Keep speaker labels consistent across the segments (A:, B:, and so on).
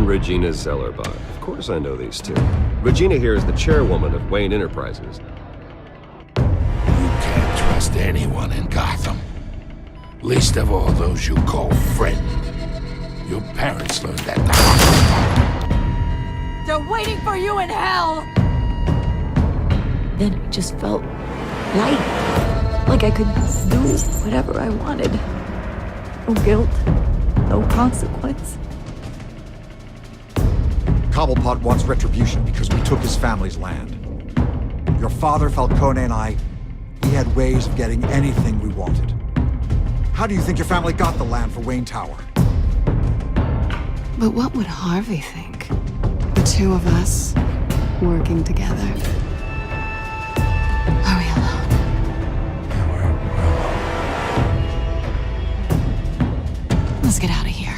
A: Regina Zellerbach. Of course I know these two. Regina here is the chairwoman of Wayne Enterprises.
B: You can't trust anyone in Gotham. Least of all those you call friend. Your parents learned that the hard way.
C: They're waiting for you in hell!
D: Then it just felt light. Like I could do whatever I wanted. No guilt, no consequence.
E: Cobblepot wants retribution because we took his family's land. Your father, Falcone, and I, we had ways of getting anything we wanted. How do you think your family got the land for Wayne Tower?
F: But what would Harvey think? The two of us working together. Are we alone? Let's get out of here.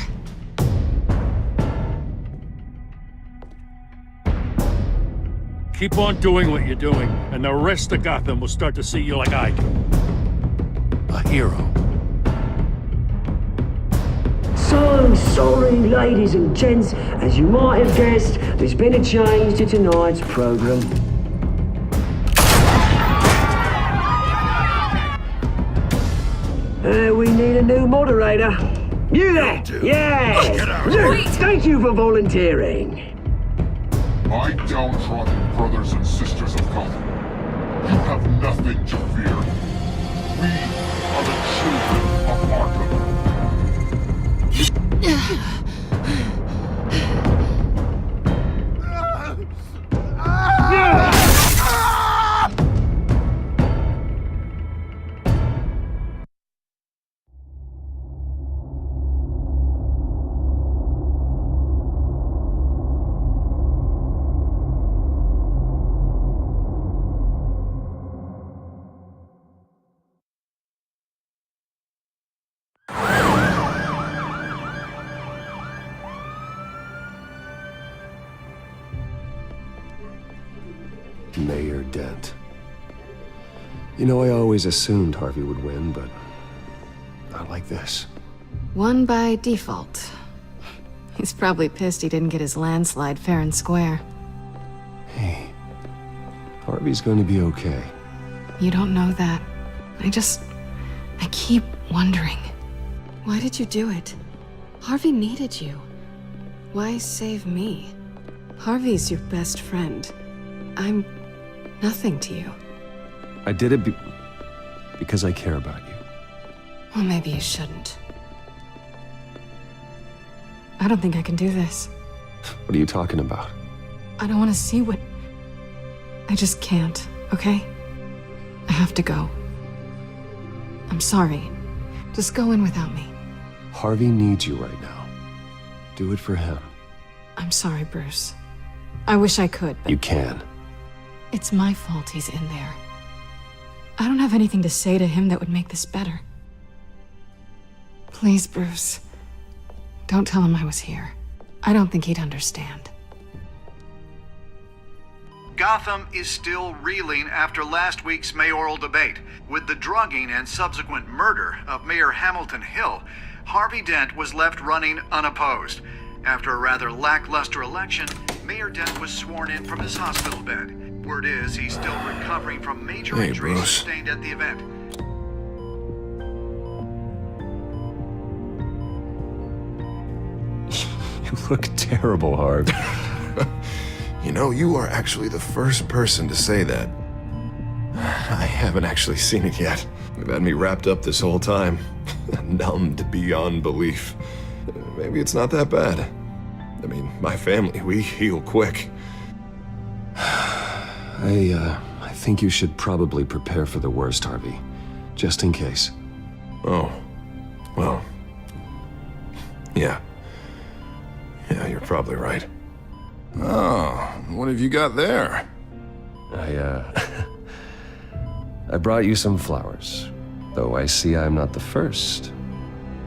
G: Keep on doing what you're doing, and the rest of Gotham will start to see you like I do.
B: A hero.
H: So sorry, ladies and gents. As you might have guessed, there's been a change to tonight's program. We need a new moderator. You there? Yeah! Luke, thank you for volunteering.
I: My downtrodden brothers and sisters of Gotham, you have nothing to fear. We are the children of Arkham.
A: Mayor Dent. You know, I always assumed Harvey would win, but not like this.
F: Won by default. He's probably pissed he didn't get his landslide fair and square.
A: Hey, Harvey's going to be okay.
F: You don't know that. I keep wondering. Why did you do it? Harvey needed you. Why save me? Harvey's your best friend. I'm nothing to you.
A: I did it because I care about you.
F: Well, maybe you shouldn't. I don't think I can do this.
A: What are you talking about?
F: I don't want to see what... I just can't, okay? I have to go. I'm sorry. Just go in without me.
A: Harvey needs you right now. Do it for him.
F: I'm sorry, Bruce. I wish I could, but...
A: You can.
F: It's my fault he's in there. I don't have anything to say to him that would make this better. Please, Bruce. Don't tell him I was here. I don't think he'd understand.
J: Gotham is still reeling after last week's mayoral debate. With the drugging and subsequent murder of Mayor Hamilton Hill, Harvey Dent was left running unopposed. After a rather lackluster election, Mayor Dent was sworn in from his hospital bed. Word is he's still recovering from major injuries sustained at the event.
A: You look terrible, Harv.
K: You know, you are actually the first person to say that. I haven't actually seen it yet. They've had me wrapped up this whole time. Numbed beyond belief. Maybe it's not that bad. I mean, my family, we heal quick.
A: I think you should probably prepare for the worst, Harvey. Just in case.
K: Oh. Well. Yeah. Yeah, you're probably right. Oh, what have you got there?
A: I brought you some flowers. Though I see I'm not the first.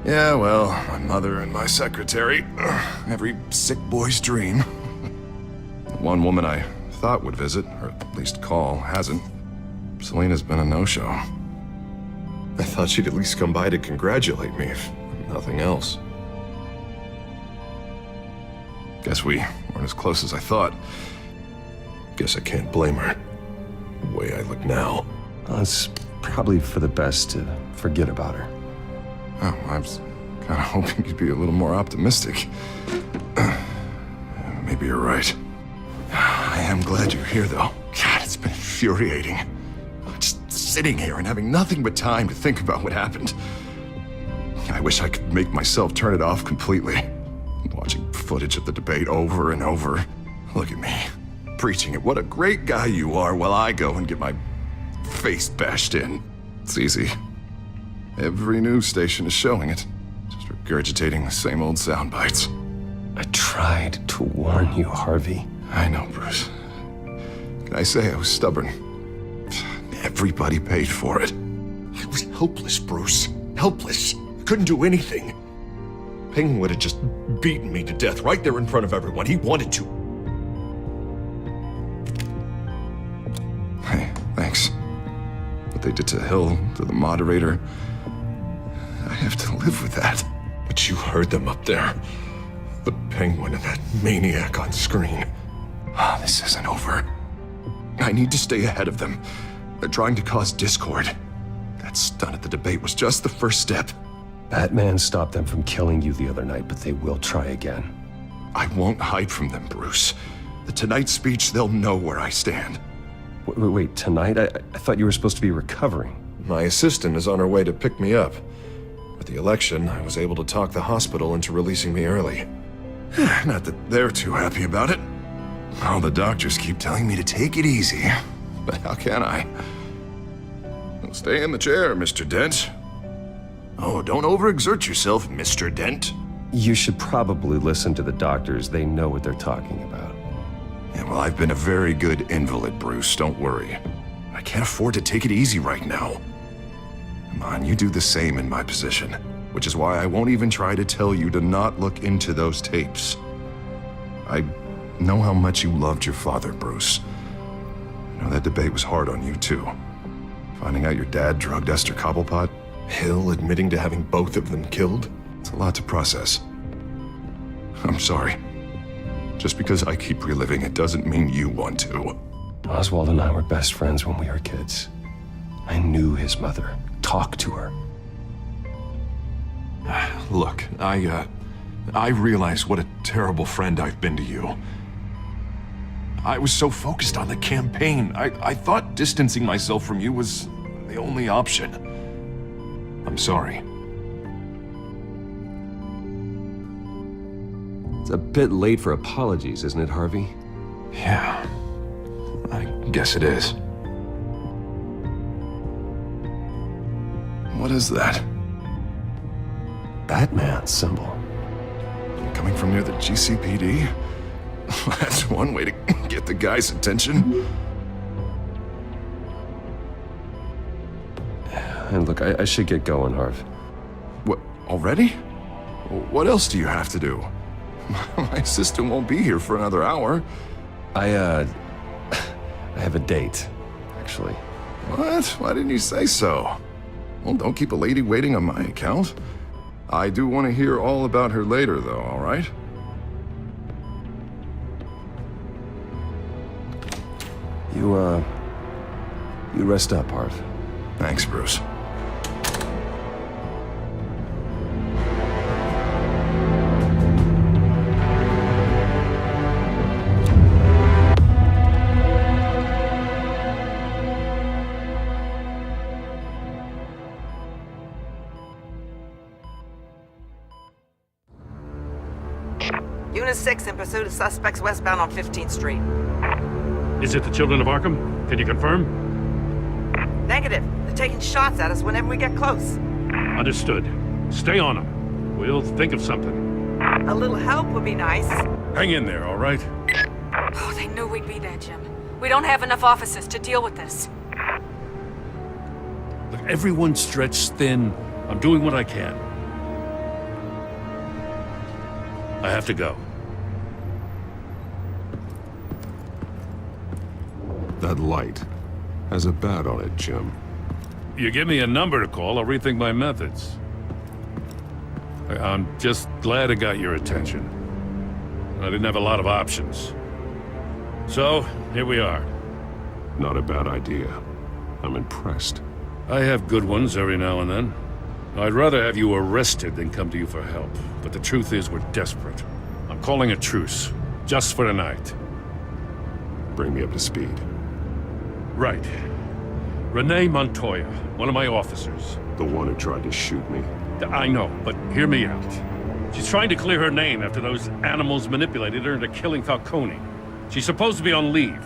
K: Yeah, well, my mother and my secretary. Every sick boy's dream. One woman I thought would visit, or at least call, hasn't. Selena's been a no-show. I thought she'd at least come by to congratulate me, if nothing else. Guess we weren't as close as I thought. Guess I can't blame her. The way I look now.
A: Well, it's probably for the best to forget about her.
K: Oh, I was kind of hoping you'd be a little more optimistic. Maybe you're right. I am glad you're here, though. God, it's been infuriating. Just sitting here and having nothing but time to think about what happened. I wish I could make myself turn it off completely. Watching footage of the debate over and over. Look at me, preaching at what a great guy you are while I go and get my face bashed in. It's easy. Every news station is showing it. Just regurgitating the same old sound bites.
A: I tried to warn you, Harvey.
K: I know, Bruce. Can I say I was stubborn? Everybody paid for it. I was helpless, Bruce. Helpless. Couldn't do anything. Ping would have just beaten me to death right there in front of everyone. He wanted to. Hey, thanks. What they did to Hill, to the moderator, I have to live with that. But you heard them up there. The Penguin and that maniac on screen. This isn't over. I need to stay ahead of them. They're trying to cause discord. That stunt at the debate was just the first step.
A: Batman stopped them from killing you the other night, but they will try again.
K: I won't hide from them, Bruce. The Tonight speech, they'll know where I stand.
A: Wait, tonight? I thought you were supposed to be recovering.
K: My assistant is on her way to pick me up. With the election, I was able to talk the hospital into releasing me early. Not that they're too happy about it. All the doctors keep telling me to take it easy. But how can I? Well, stay in the chair, Mr. Dent. Oh, don't overexert yourself, Mr. Dent.
A: You should probably listen to the doctors. They know what they're talking about.
K: Yeah, well, I've been a very good invalid, Bruce. Don't worry. I can't afford to take it easy right now. Come on, you do the same in my position. Which is why I won't even try to tell you to not look into those tapes. I know how much you loved your father, Bruce. I know that debate was hard on you, too. Finding out your dad drugged Esther Cobblepot, Hill admitting to having both of them killed. It's a lot to process. I'm sorry. Just because I keep reliving it doesn't mean you want to.
A: Oswald and I were best friends when we were kids. I knew his mother. Talked to her.
K: Look, I realize what a terrible friend I've been to you. I was so focused on the campaign. I thought distancing myself from you was the only option. I'm sorry.
A: It's a bit late for apologies, isn't it, Harvey?
K: Yeah, I guess it is. What is that?
A: Batman symbol.
K: Coming from near the GCPD? That's one way to get the guy's attention.
A: And look, I should get going, Harv.
K: What, already? What else do you have to do? My assistant won't be here for another hour.
A: I have a date, actually.
K: What? Why didn't you say so? Well, don't keep a lady waiting on my account. I do want to hear all about her later, though, all right?
A: You rest up, Harv.
K: Thanks, Bruce.
L: Unit 6 in pursuit of suspects westbound on 15th Street.
G: Is it the children of Arkham? Can you confirm?
L: Negative. They're taking shots at us whenever we get close.
G: Understood. Stay on them. We'll think of something.
L: A little help would be nice.
G: Hang in there, all right?
C: Oh, they knew we'd be there, Jim. We don't have enough officers to deal with this.
G: Look, everyone's stretched thin. I'm doing what I can. I have to go.
A: That light has a bat on it, Jim.
G: You give me a number to call, I'll rethink my methods. I'm just glad I got your attention. I didn't have a lot of options. So, here we are.
I: Not a bad idea. I'm impressed.
G: I have good ones every now and then. I'd rather have you arrested than come to you for help. But the truth is, we're desperate. I'm calling a truce. Just for tonight.
I: Bring me up to speed.
G: Right. Renee Montoya, one of my officers.
I: The one who tried to shoot me.
G: I know, but hear me out. She's trying to clear her name after those animals manipulated her into killing Falcone. She's supposed to be on leave,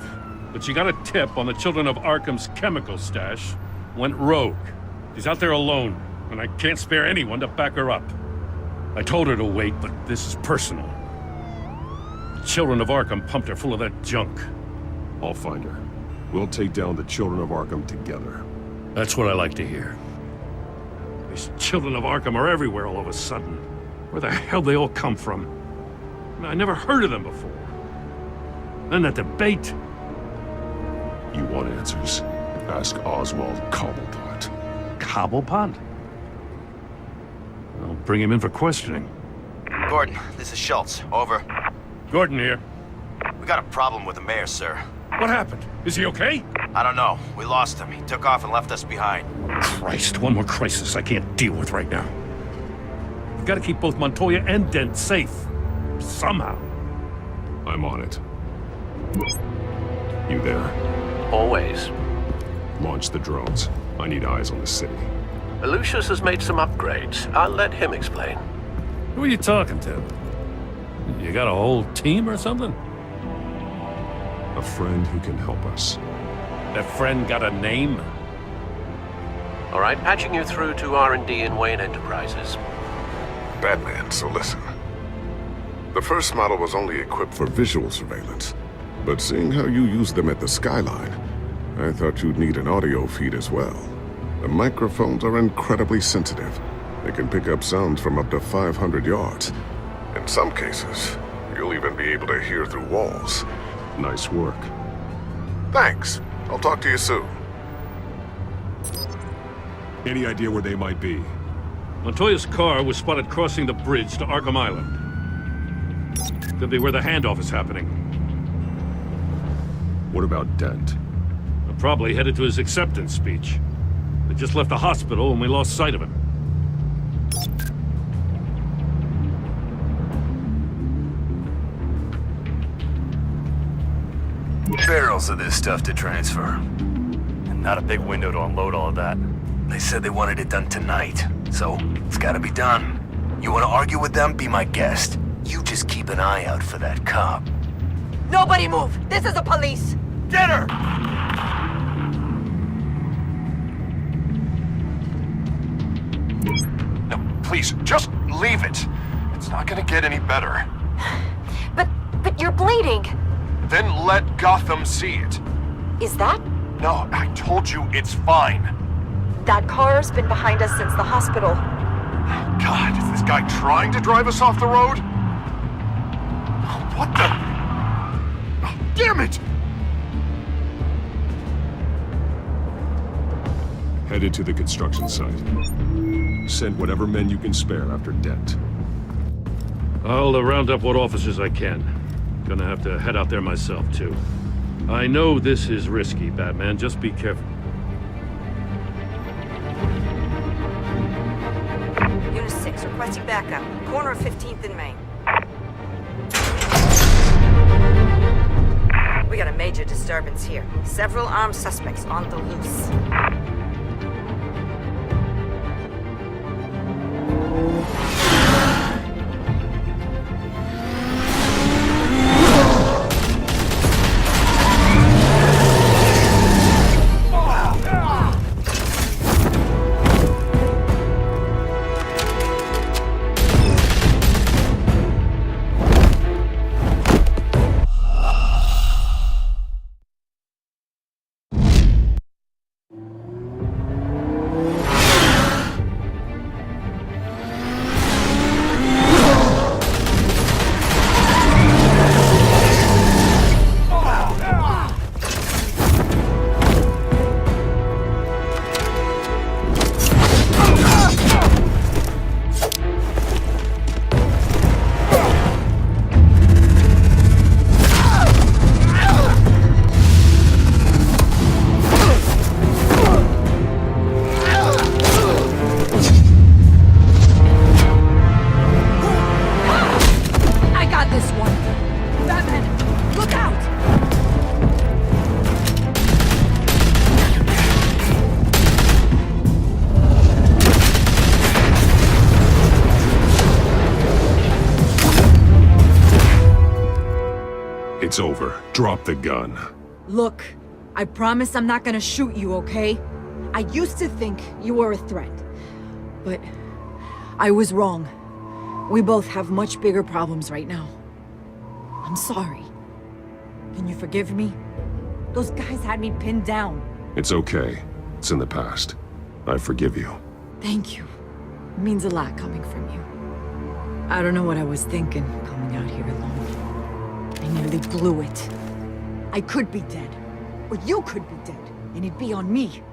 G: but she got a tip on the Children of Arkham's chemical stash, went rogue. She's out there alone, and I can't spare anyone to back her up. I told her to wait, but this is personal. The Children of Arkham pumped her full of that junk.
I: I'll find her. We'll take down the Children of Arkham together.
G: That's what I like to hear. These Children of Arkham are everywhere all of a sudden. Where the hell they all come from? I never heard of them before. Then that debate.
I: You want answers? Ask Oswald Cobblepot.
G: Cobblepot? I'll bring him in for questioning.
M: Gordon, this is Schultz. Over.
G: Gordon here.
M: We got a problem with the mayor, sir.
G: What happened? Is he okay?
M: I don't know. We lost him. He took off and left us behind.
G: Christ, one more crisis I can't deal with right now. We've got to keep both Montoya and Dent safe. Somehow.
I: I'm on it. You there?
N: Always.
I: Launch the drones. I need eyes on the city.
N: Lucius has made some upgrades. I'll let him explain.
G: Who are you talking to? You got a whole team or something?
I: A friend who can help us.
G: That friend got a name?
N: All right, patching you through to R&D in Wayne Enterprises.
O: Batman, so listen. The first model was only equipped for visual surveillance, but seeing how you use them at the skyline, I thought you'd need an audio feed as well. The microphones are incredibly sensitive. They can pick up sounds from up to 500 yards. In some cases, you'll even be able to hear through walls.
I: Nice work.
O: Thanks. I'll talk to you soon.
I: Any idea where they might be?
G: Montoya's car was spotted crossing the bridge to Arkham Island. Could be where the handoff is happening.
I: What about Dent?
G: They're probably headed to his acceptance speech. They just left the hospital and we lost sight of him.
M: Barrels of this stuff to transfer. And not a big window to unload all of that. They said they wanted it done tonight, so it's gotta be done. You wanna argue with them? Be my guest. You just keep an eye out for that cop.
L: Nobody move! This is the police!
M: Get her!
O: No, please, just leave it. It's not gonna get any better.
C: But you're bleeding.
O: Then let Gotham see it.
C: Is that?
O: No, I told you it's fine.
C: That car's been behind us since the hospital.
O: God, is this guy trying to drive us off the road? What the? Oh, damn it!
I: Headed to the construction site. Send whatever men you can spare after Dent.
G: I'll round up what officers I can. Gonna have to head out there myself, too. I know this is risky, Batman. Just be careful.
L: Unit 6, requesting backup. Corner of 15th and Main. We got a major disturbance here. Several armed suspects on the loose.
G: It's over. Drop the gun.
P: Look, I promise I'm not gonna shoot you, okay? I used to think you were a threat, but I was wrong. We both have much bigger problems right now. I'm sorry. Can you forgive me? Those guys had me pinned down.
G: It's okay. It's in the past. I forgive you.
P: Thank you. It means a lot coming from you. I don't know what I was thinking coming out here alone. I nearly blew it. I could be dead. Or you could be dead. And it'd be on me.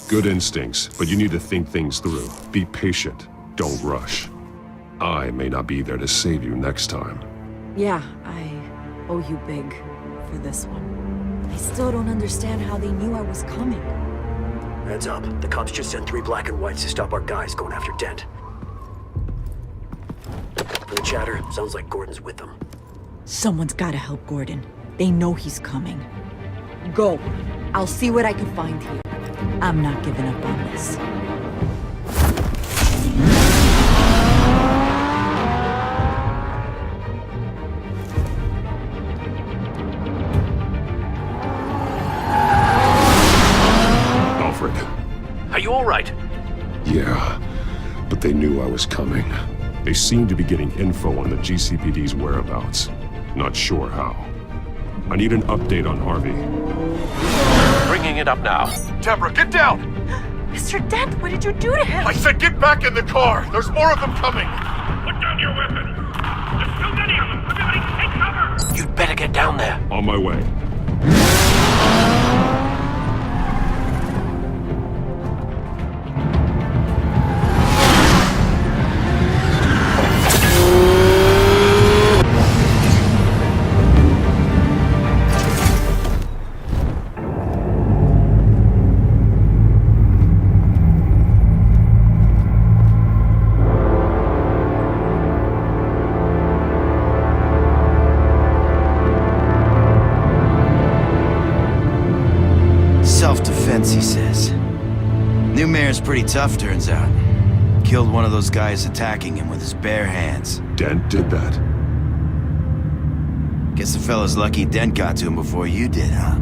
G: Good instincts, but you need to think things through. Be patient. Don't rush. I may not be there to save you next time.
P: Yeah, I owe you big for this one. I still don't understand how they knew I was coming.
Q: Heads up. The cops just sent 3 black and whites to stop our guys going after Dent. From the chatter, sounds like Gordon's with them.
P: Someone's gotta help Gordon. They know he's coming. Go. I'll see what I can find here. I'm not giving up on this.
G: Alfred.
Q: Are you all right?
G: Yeah, but they knew I was coming. They seem to be getting info on the GCPD's whereabouts. Not sure how. I need an update on Harvey.
N: Bringing it up now.
R: Deborah, get down!
P: Mr. Dent, what did you do to him?
R: I said get back in the car! There's more of them coming!
S: Put down your weapon! There's too many of them! Everybody take cover!
N: You'd better get down there.
G: On my way.
T: Self-defense, he says. New mayor's pretty tough, turns out. Killed one of those guys attacking him with his bare hands.
G: Dent did that?
T: Guess the fella's lucky Dent got to him before you did, huh?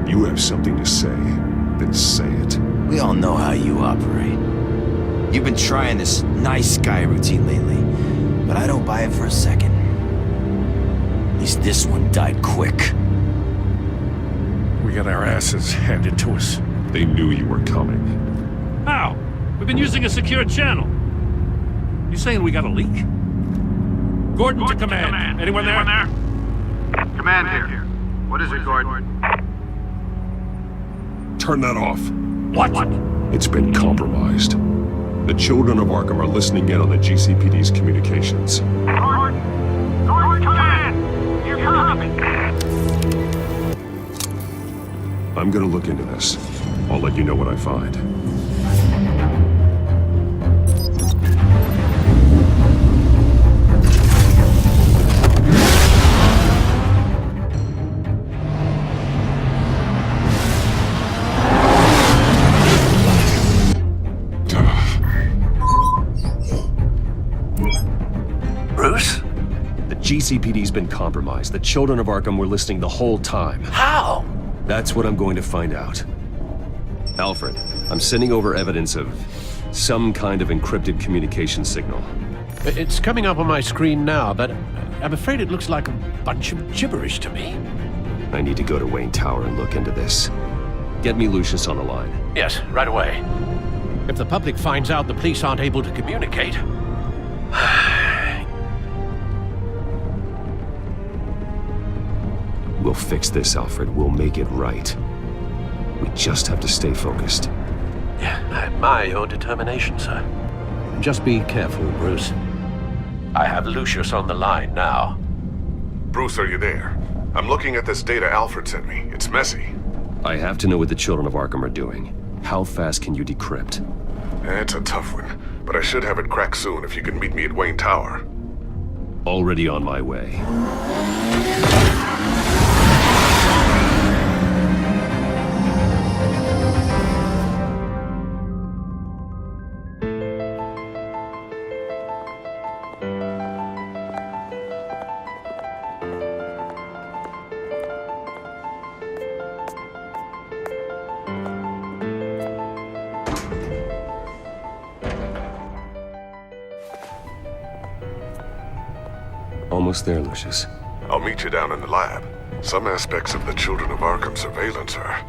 G: You have something to say, then say it.
T: We all know how you operate. You've been trying this nice guy routine lately, but I don't buy it for a second. At least this one died quick.
B: We got our asses handed to us.
G: They knew you were coming. How? We've been using a secure channel. You saying we got a leak? Gordon to command. Anyone there?
J: Command here. What is it, Gordon?
G: Turn that off. What? It's been compromised. The children of Arkham are listening in on the GCPD's communications.
S: Gordon, command! You're coming!
G: I'm gonna look into this. I'll let you know what I find.
N: Bruce?
A: The GCPD's been compromised. The children of Arkham were listening the whole time.
N: How?
A: That's what I'm going to find out. Alfred, I'm sending over evidence of some kind of encrypted communication signal.
N: It's coming up on my screen now, but I'm afraid it looks like a bunch of gibberish to me.
A: I need to go to Wayne Tower and look into this. Get me Lucius on the line.
N: Yes, right away. If the public finds out the police aren't able to communicate...
A: We'll fix this, Alfred. We'll make it right. We just have to stay focused.
N: Yeah, I admire your determination, sir. Just be careful, Bruce. I have Lucius on the line now.
O: Bruce, are you there? I'm looking at this data Alfred sent me. It's messy.
A: I have to know what the children of Arkham are doing. How fast can you decrypt?
O: It's a tough one, but I should have it cracked soon if you can meet me at Wayne Tower.
A: Already on my way. Almost there, Lucius.
O: I'll meet you down in the lab. Some aspects of the Children of Arkham surveillance are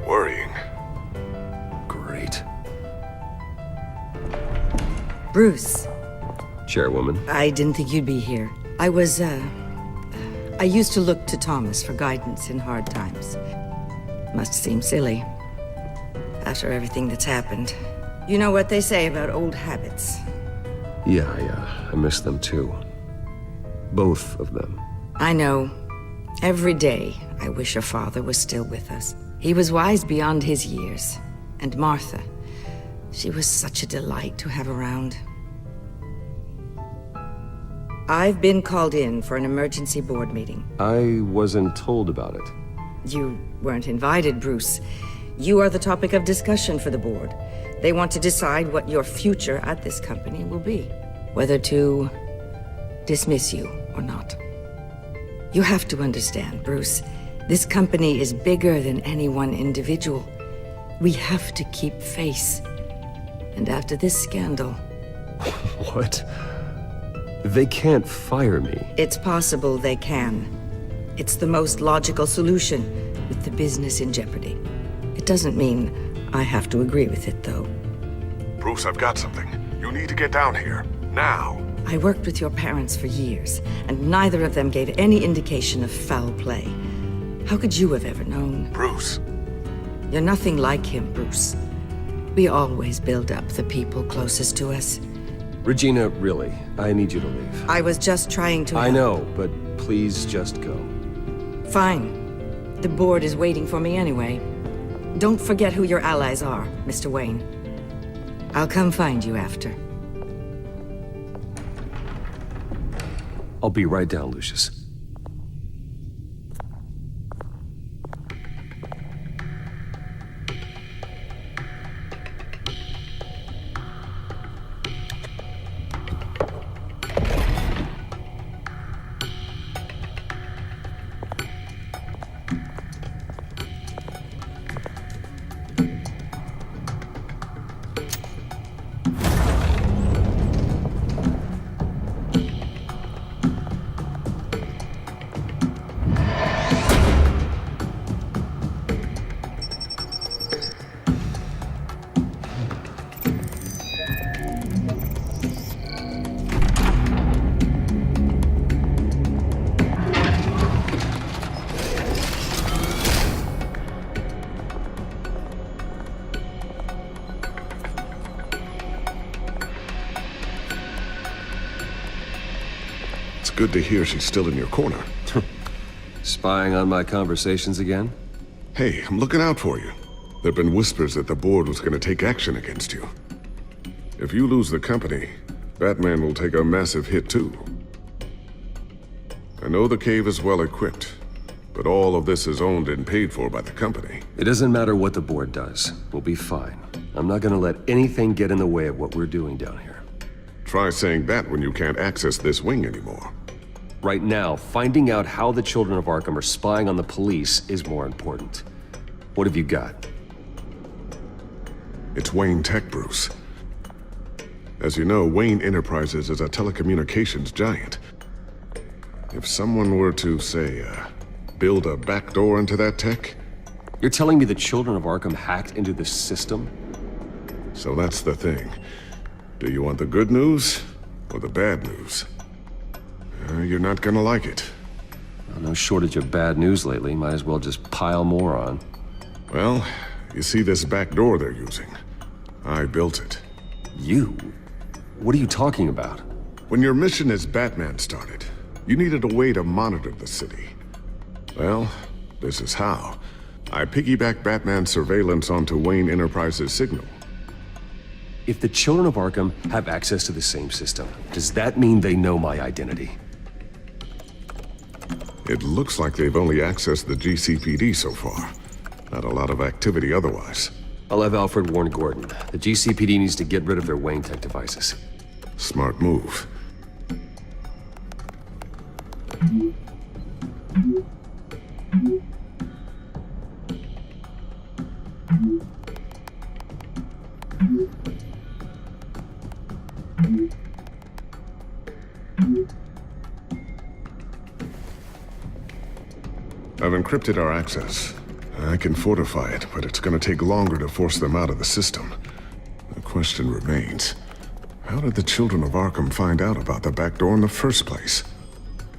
O: worrying.
A: Great.
U: Bruce.
A: Chairwoman.
U: I didn't think you'd be here. I used to look to Thomas for guidance in hard times. Must seem silly. After everything that's happened. You know what they say about old habits.
A: Yeah, I miss them too. Both of them.
U: I know. Every day, I wish your father was still with us. He was wise beyond his years. And Martha, she was such a delight to have around. I've been called in for an emergency board meeting.
A: I wasn't told about it.
U: You weren't invited, Bruce. You are the topic of discussion for the board. They want to decide what your future at this company will be. Whether to dismiss you or not. You have to understand, Bruce. This company is bigger than any one individual. We have to keep face. And after this scandal...
A: What? They can't fire me.
U: It's possible they can. It's the most logical solution, with the business in jeopardy. It doesn't mean I have to agree with it, though.
O: Bruce, I've got something. You need to get down here. Now.
U: I worked with your parents for years, and neither of them gave any indication of foul play. How could you have ever known?
O: Bruce.
U: You're nothing like him, Bruce. We always build up the people closest to us.
A: Regina, really, I need you to leave.
U: I was just trying to...
A: I know, but please just go.
U: Fine. The board is waiting for me anyway. Don't forget who your allies are, Mr. Wayne. I'll come find you after.
A: I'll be right down, Lucius.
O: Good to hear she's still in your corner.
A: Spying on my conversations again?
O: Hey, I'm looking out for you. There've been whispers that the board was going to take action against you. If you lose the company, Batman will take a massive hit too. I know the cave is well equipped, but all of this is owned and paid for by the company.
A: It doesn't matter what the board does. We'll be fine. I'm not gonna let anything get in the way of what we're doing down here.
O: Try saying that when you can't access this wing anymore.
A: Right now, finding out how the Children of Arkham are spying on the police is more important. What have you got?
O: It's Wayne Tech, Bruce. As you know, Wayne Enterprises is a telecommunications giant. If someone were to, say, build a backdoor into that tech...
A: You're telling me the Children of Arkham hacked into this system?
O: So that's the thing. Do you want the good news or the bad news? You're not gonna like it.
A: Well, no shortage of bad news lately. Might as well just pile more on.
O: Well, you see this back door they're using? I built it.
A: You? What are you talking about?
O: When your mission as Batman started, you needed a way to monitor the city. Well, this is how. I piggybacked Batman's surveillance onto Wayne Enterprises' signal.
A: If the Children of Arkham have access to the same system, does that mean they know my identity?
O: It looks like they've only accessed the GCPD so far. Not a lot of activity otherwise.
A: I'll have Alfred warn Gordon. The GCPD needs to get rid of their Wayne Tech devices.
O: Smart move. I've encrypted our access. I can fortify it, but it's gonna take longer to force them out of the system. The question remains, how did the children of Arkham find out about the back door in the first place?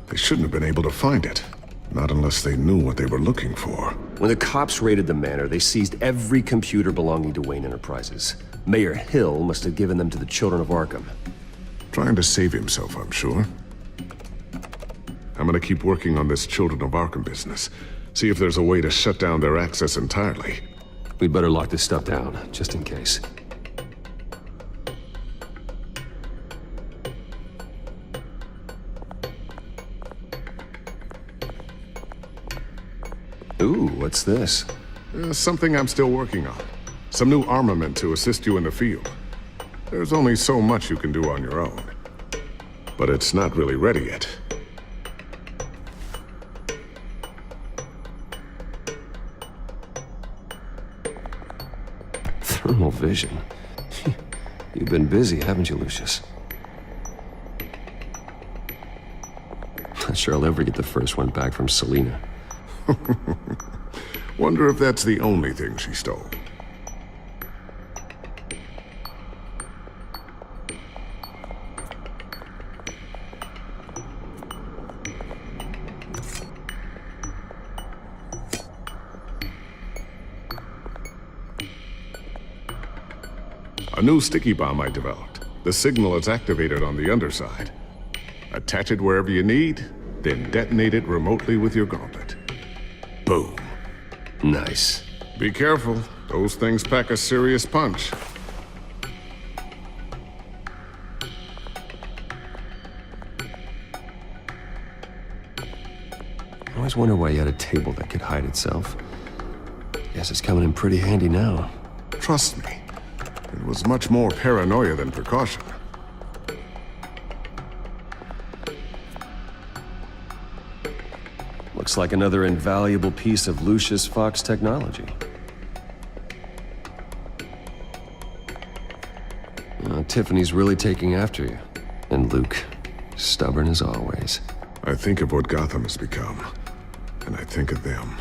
O: They shouldn't have been able to find it. Not unless they knew what they were looking for.
A: When the cops raided the manor, they seized every computer belonging to Wayne Enterprises. Mayor Hill must have given them to the children of Arkham.
O: Trying to save himself, I'm sure. I'm gonna keep working on this Children of Arkham business. See if there's a way to shut down their access entirely.
A: We'd better lock this stuff down, just in case. Ooh, what's this?
O: Something I'm still working on. Some new armament to assist you in the field. There's only so much you can do on your own. But it's not really ready yet.
A: Thermal vision. You've been busy, haven't you, Lucius? Not sure I'll ever get the first one back from Selina.
O: Wonder if that's the only thing she stole. A new sticky bomb I developed. The signal is activated on the underside. Attach it wherever you need, then detonate it remotely with your gauntlet. Boom.
A: Nice.
O: Be careful. Those things pack a serious punch.
A: I always wonder why you had a table that could hide itself. Guess it's coming in pretty handy now.
O: Trust me. It was much more paranoia than precaution.
A: Looks like another invaluable piece of Lucius Fox technology. Tiffany's really taking after you. And Luke, stubborn as always.
O: I think of what Gotham has become, and I think of them.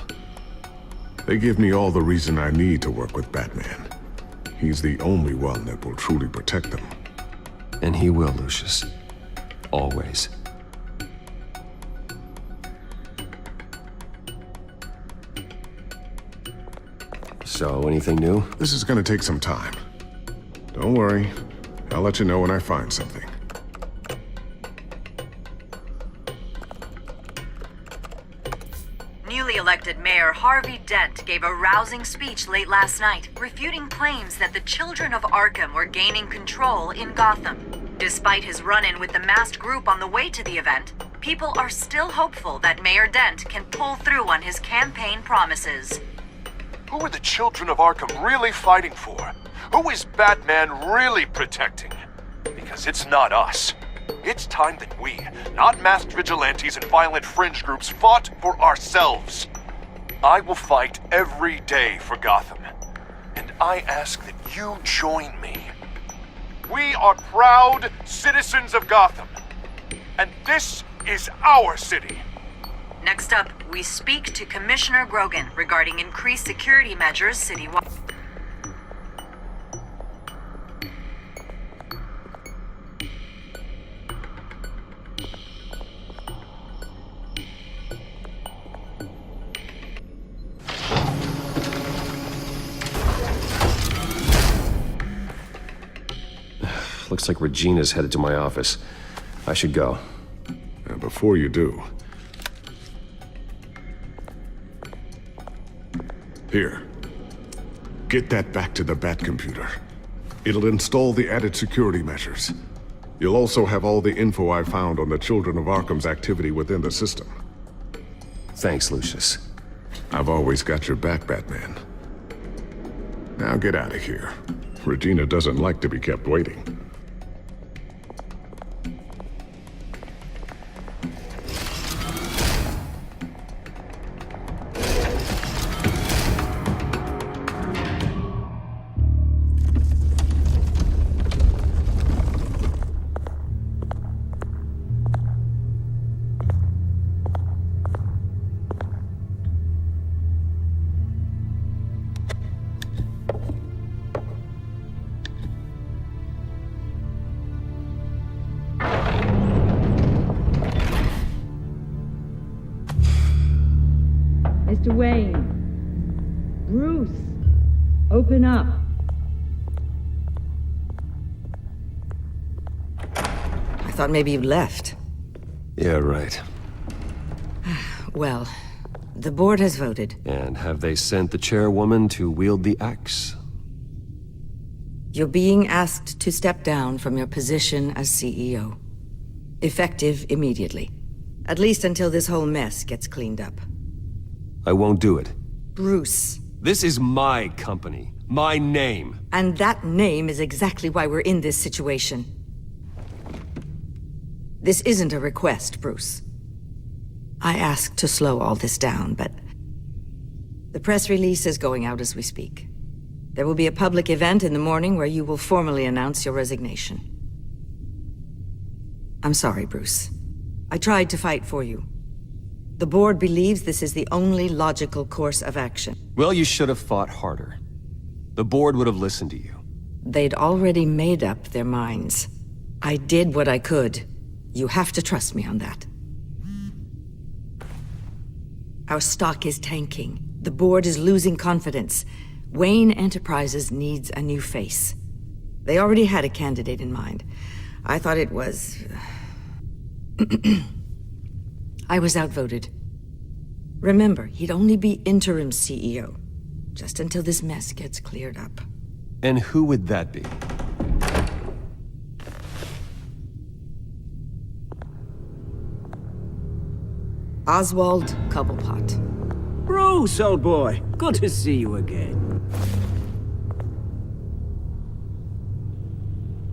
O: They give me all the reason I need to work with Batman. He's the only one that will truly protect them.
A: And he will, Lucius. Always. So, anything new?
O: This is gonna take some time. Don't worry. I'll let you know when I find something.
D: Newly elected Mayor Harvey Dent gave a rousing speech late last night, refuting claims that the children of Arkham were gaining control in Gotham. Despite his run-in with the masked group on the way to the event, people are still hopeful that Mayor Dent can pull through on his campaign promises.
R: Who are the children of Arkham really fighting for? Who is Batman really protecting? Because it's not us. It's time that we, not masked vigilantes and violent fringe groups, fought for ourselves. I will fight every day for Gotham. And I ask that you join me. We are proud citizens of Gotham. And this is our city.
D: Next up, we speak to Commissioner Grogan regarding increased security measures citywide.
A: Looks like Regina's headed to my office. I should go.
O: And before you do... Here. Get that back to the Bat computer. It'll install the added security measures. You'll also have all the info I found on the Children of Arkham's activity within the system.
A: Thanks, Lucius.
O: I've always got your back, Batman. Now get out of here. Regina doesn't like to be kept waiting.
P: Mr. Wayne. Bruce, open up.
U: I thought maybe you left.
A: Yeah, right.
U: Well, the board has voted.
A: And have they sent the chairwoman to wield the axe?
U: You're being asked to step down from your position as CEO. Effective immediately. At least until this whole mess gets cleaned up.
A: I won't do it.
U: Bruce.
A: This is my company. My name.
U: And that name is exactly why we're in this situation. This isn't a request, Bruce. I asked to slow all this down, but the press release is going out as we speak. There will be a public event in the morning where you will formally announce your resignation. I'm sorry, Bruce. I tried to fight for you. The board believes this is the only logical course of action.
A: Well, you should have fought harder. The board would have listened to you.
U: They'd already made up their minds. I did what I could. You have to trust me on that. Our stock is tanking. The board is losing confidence. Wayne Enterprises needs a new face. They already had a candidate in mind. I thought it was... I was outvoted. Remember, he'd only be interim CEO, just until this mess gets cleared up.
A: And who would that be?
U: Oswald Cobblepot.
E: Bruce, old boy. Good to see you again.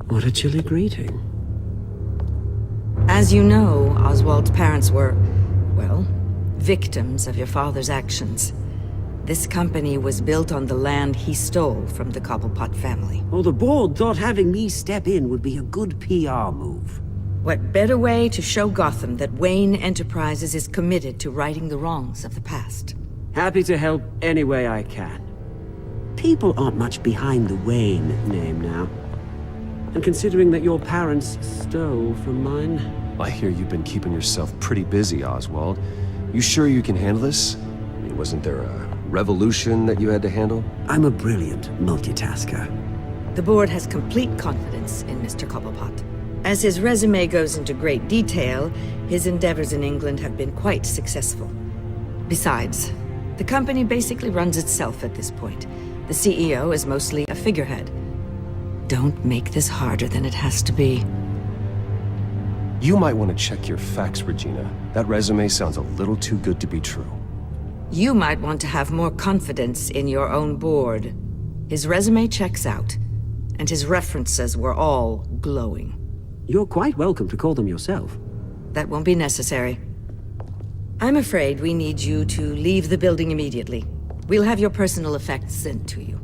E: What a chilly greeting.
U: As you know, Oswald's parents were, well, victims of your father's actions. This company was built on the land he stole from the Cobblepot family.
E: Well, the board thought having me step in would be a good PR move.
U: What better way to show Gotham that Wayne Enterprises is committed to righting the wrongs of the past?
E: Happy to help any way I can. People aren't much behind the Wayne name now. And considering that your parents stole from mine...
A: I hear you've been keeping yourself pretty busy, Oswald. You sure you can handle this? I mean, wasn't there a revolution that you had to handle?
E: I'm a brilliant multitasker.
U: The board has complete confidence in Mr. Cobblepot. As his resume goes into great detail, his endeavors in England have been quite successful. Besides, the company basically runs itself at this point. The CEO is mostly a figurehead. Don't make this harder than it has to be.
A: You might want to check your facts, Regina. That resume sounds a little too good to be true.
U: You might want to have more confidence in your own board. His resume checks out, and his references were all glowing.
E: You're quite welcome to call them yourself.
U: That won't be necessary. I'm afraid we need you to leave the building immediately. We'll have your personal effects sent to you.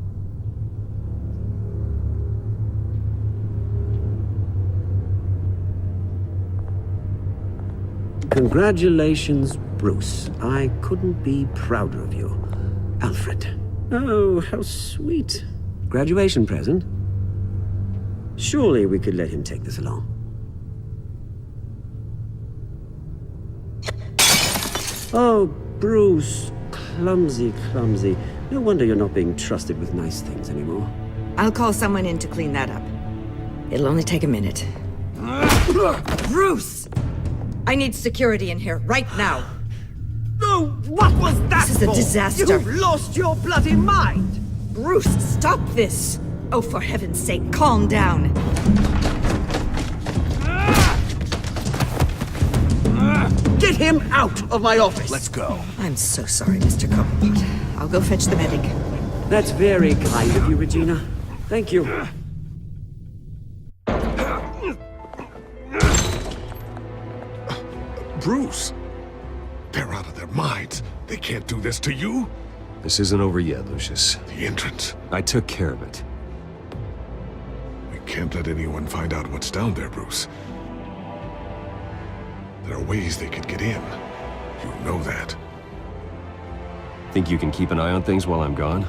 E: Congratulations, Bruce. I couldn't be prouder of you. Alfred. Oh, how sweet. Graduation present? Surely we could let him take this along. Oh, Bruce. Clumsy, clumsy. No wonder you're not being trusted with nice things anymore.
U: I'll call someone in to clean that up. It'll only take a minute. Bruce! I need security in here, right now.
E: No, what was that
U: This is a disaster.
E: You've lost your bloody mind!
U: Bruce, stop this! Oh, for heaven's sake, calm down.
E: Get him out of my office!
M: Let's go.
U: I'm so sorry, Mr. Cobblepot. I'll go fetch the medic.
E: That's very kind of you, Regina. Thank you.
O: Bruce! They're out of their minds. They can't do this to you.
A: This isn't over yet, Lucius.
O: The entrance.
A: I took care of it.
O: We can't let anyone find out what's down there, Bruce. There are ways they could get in. You know that.
A: Think you can keep an eye on things while I'm gone?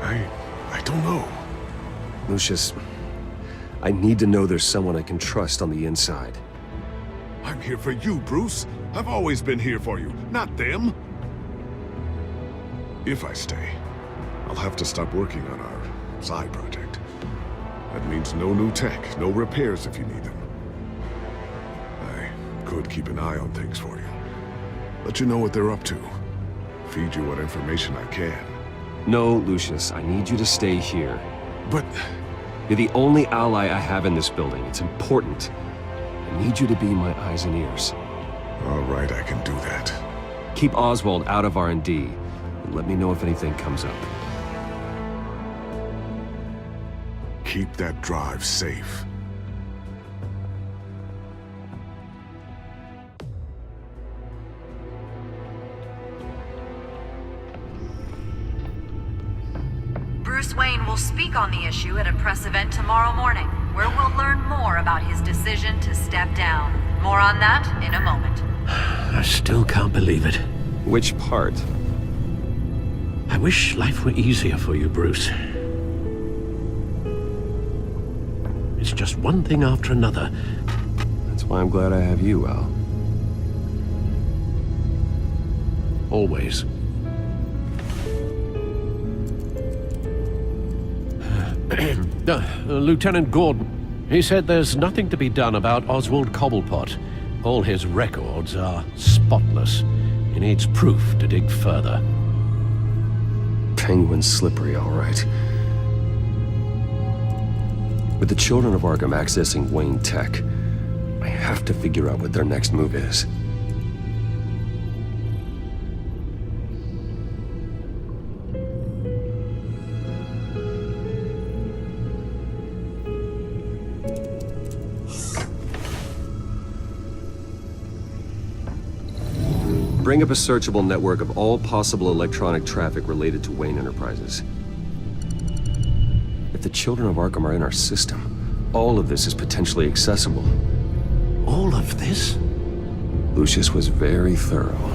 O: I don't know.
A: Lucius, I need to know there's someone I can trust on the inside.
O: I'm here for you, Bruce. I've always been here for you, not them. If I stay, I'll have to stop working on our side project. That means no new tech, no repairs if you need them. I could keep an eye on things for you. Let you know what they're up to. Feed you what information I can.
A: No, Lucius, I need you to stay here.
O: But...
A: You're the only ally I have in this building. It's important. I need you to be my eyes and ears.
O: All right, I can do that.
A: Keep Oswald out of R&D, and let me know if anything comes up.
O: Keep that drive safe.
D: Bruce Wayne will speak on the issue at a press event tomorrow morning, where we'll learn more about his decision to step down. More on that in a moment.
N: I still can't believe it.
A: Which part?
N: I wish life were easier for you, Bruce. It's just one thing after another.
A: That's why I'm glad I have you, Al.
N: Always. Lieutenant Gordon, he said there's nothing to be done about Oswald Cobblepot. All his records are spotless. He needs proof to dig further.
A: Penguin's slippery, all right. With the children of Arkham accessing Wayne Tech, I have to figure out what their next move is. Bring up a searchable network of all possible electronic traffic related to Wayne Enterprises. If the children of Arkham are in our system, all of this is potentially accessible.
N: All of this?
A: Lucius was very thorough.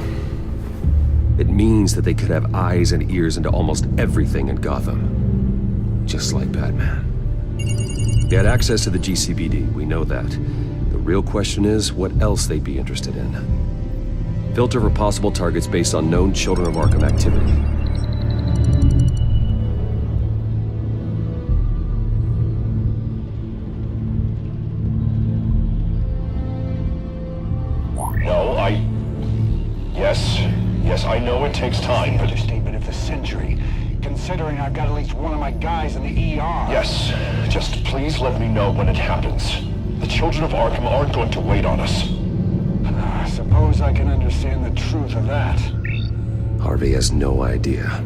A: It means that they could have eyes and ears into almost everything in Gotham. Just like Batman. They had access to the GCPD, we know that. The real question is what else they'd be interested in. Filter for possible targets based on known Children of Arkham activity.
H: Yes, I know it takes time. Understatement of the century, considering I've got at least one of my guys in the ER. Yes, just please let me know when it happens. The Children of Arkham aren't going to wait on us. I suppose I can understand the truth of that.
A: Harvey has no idea.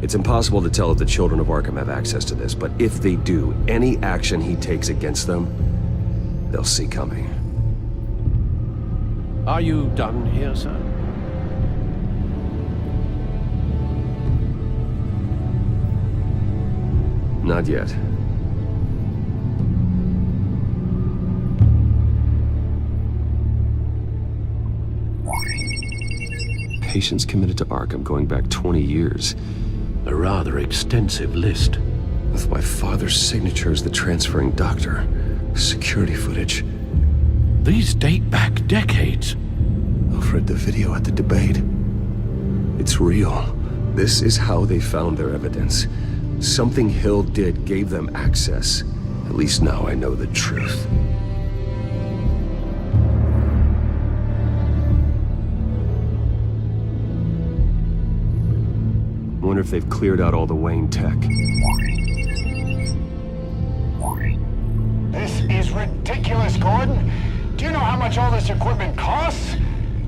A: It's impossible to tell if the Children of Arkham have access to this, but if they do, any action he takes against them, they'll see coming.
N: Are you done here, sir?
A: Not yet. Patients committed to Arkham going back 20 years.
N: A rather extensive list.
A: With my father's signature as the transferring doctor. Security footage.
N: These date back decades.
A: I've read the video at the debate. It's real. This is how they found their evidence. Something Hill did gave them access. At least now I know the truth. I wonder if they've cleared out all the Wayne tech.
H: This is ridiculous, Gordon. Do you know how much all this equipment costs?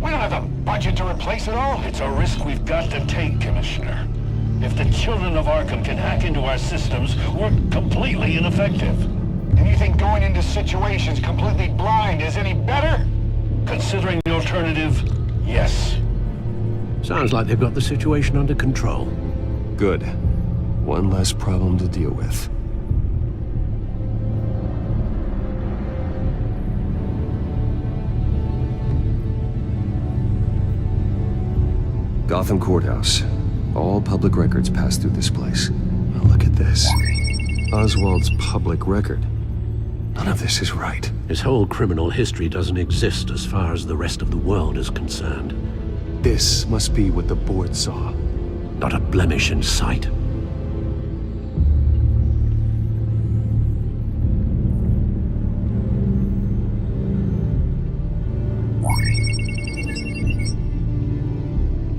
H: We don't have the budget to replace it all.
S: It's a risk we've got to take, Commissioner. If the Children of Arkham can hack into our systems, we're completely ineffective.
H: And you think going into situations completely blind is any better?
S: Considering the alternative, yes.
N: Sounds like they've got the situation under control.
A: Good. One less problem to deal with. Gotham Courthouse. All public records pass through this place. Now look at this. Oswald's public record. None of this is right.
N: His whole criminal history doesn't exist as far as the rest of the world is concerned.
A: This must be what the board saw.
N: Not a blemish in sight.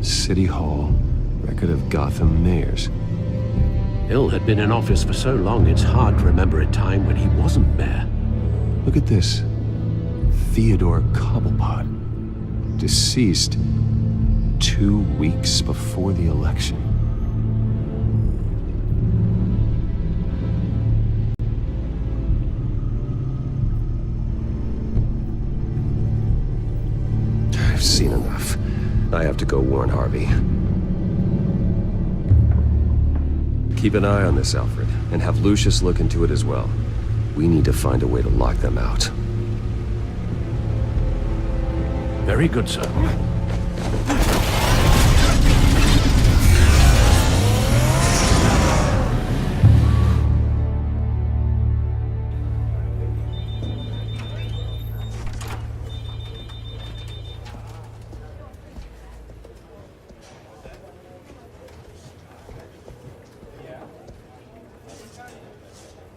A: City Hall, record of Gotham mayors.
N: Hill had been in office for so long, it's hard to remember a time when he wasn't mayor.
A: Look at this. Theodore Cobblepot, deceased 2 weeks before the election. I've seen enough. I have to go warn Harvey. Keep an eye on this, Alfred, and have Lucius look into it as well. We need to find a way to lock them out.
N: Very good, sir.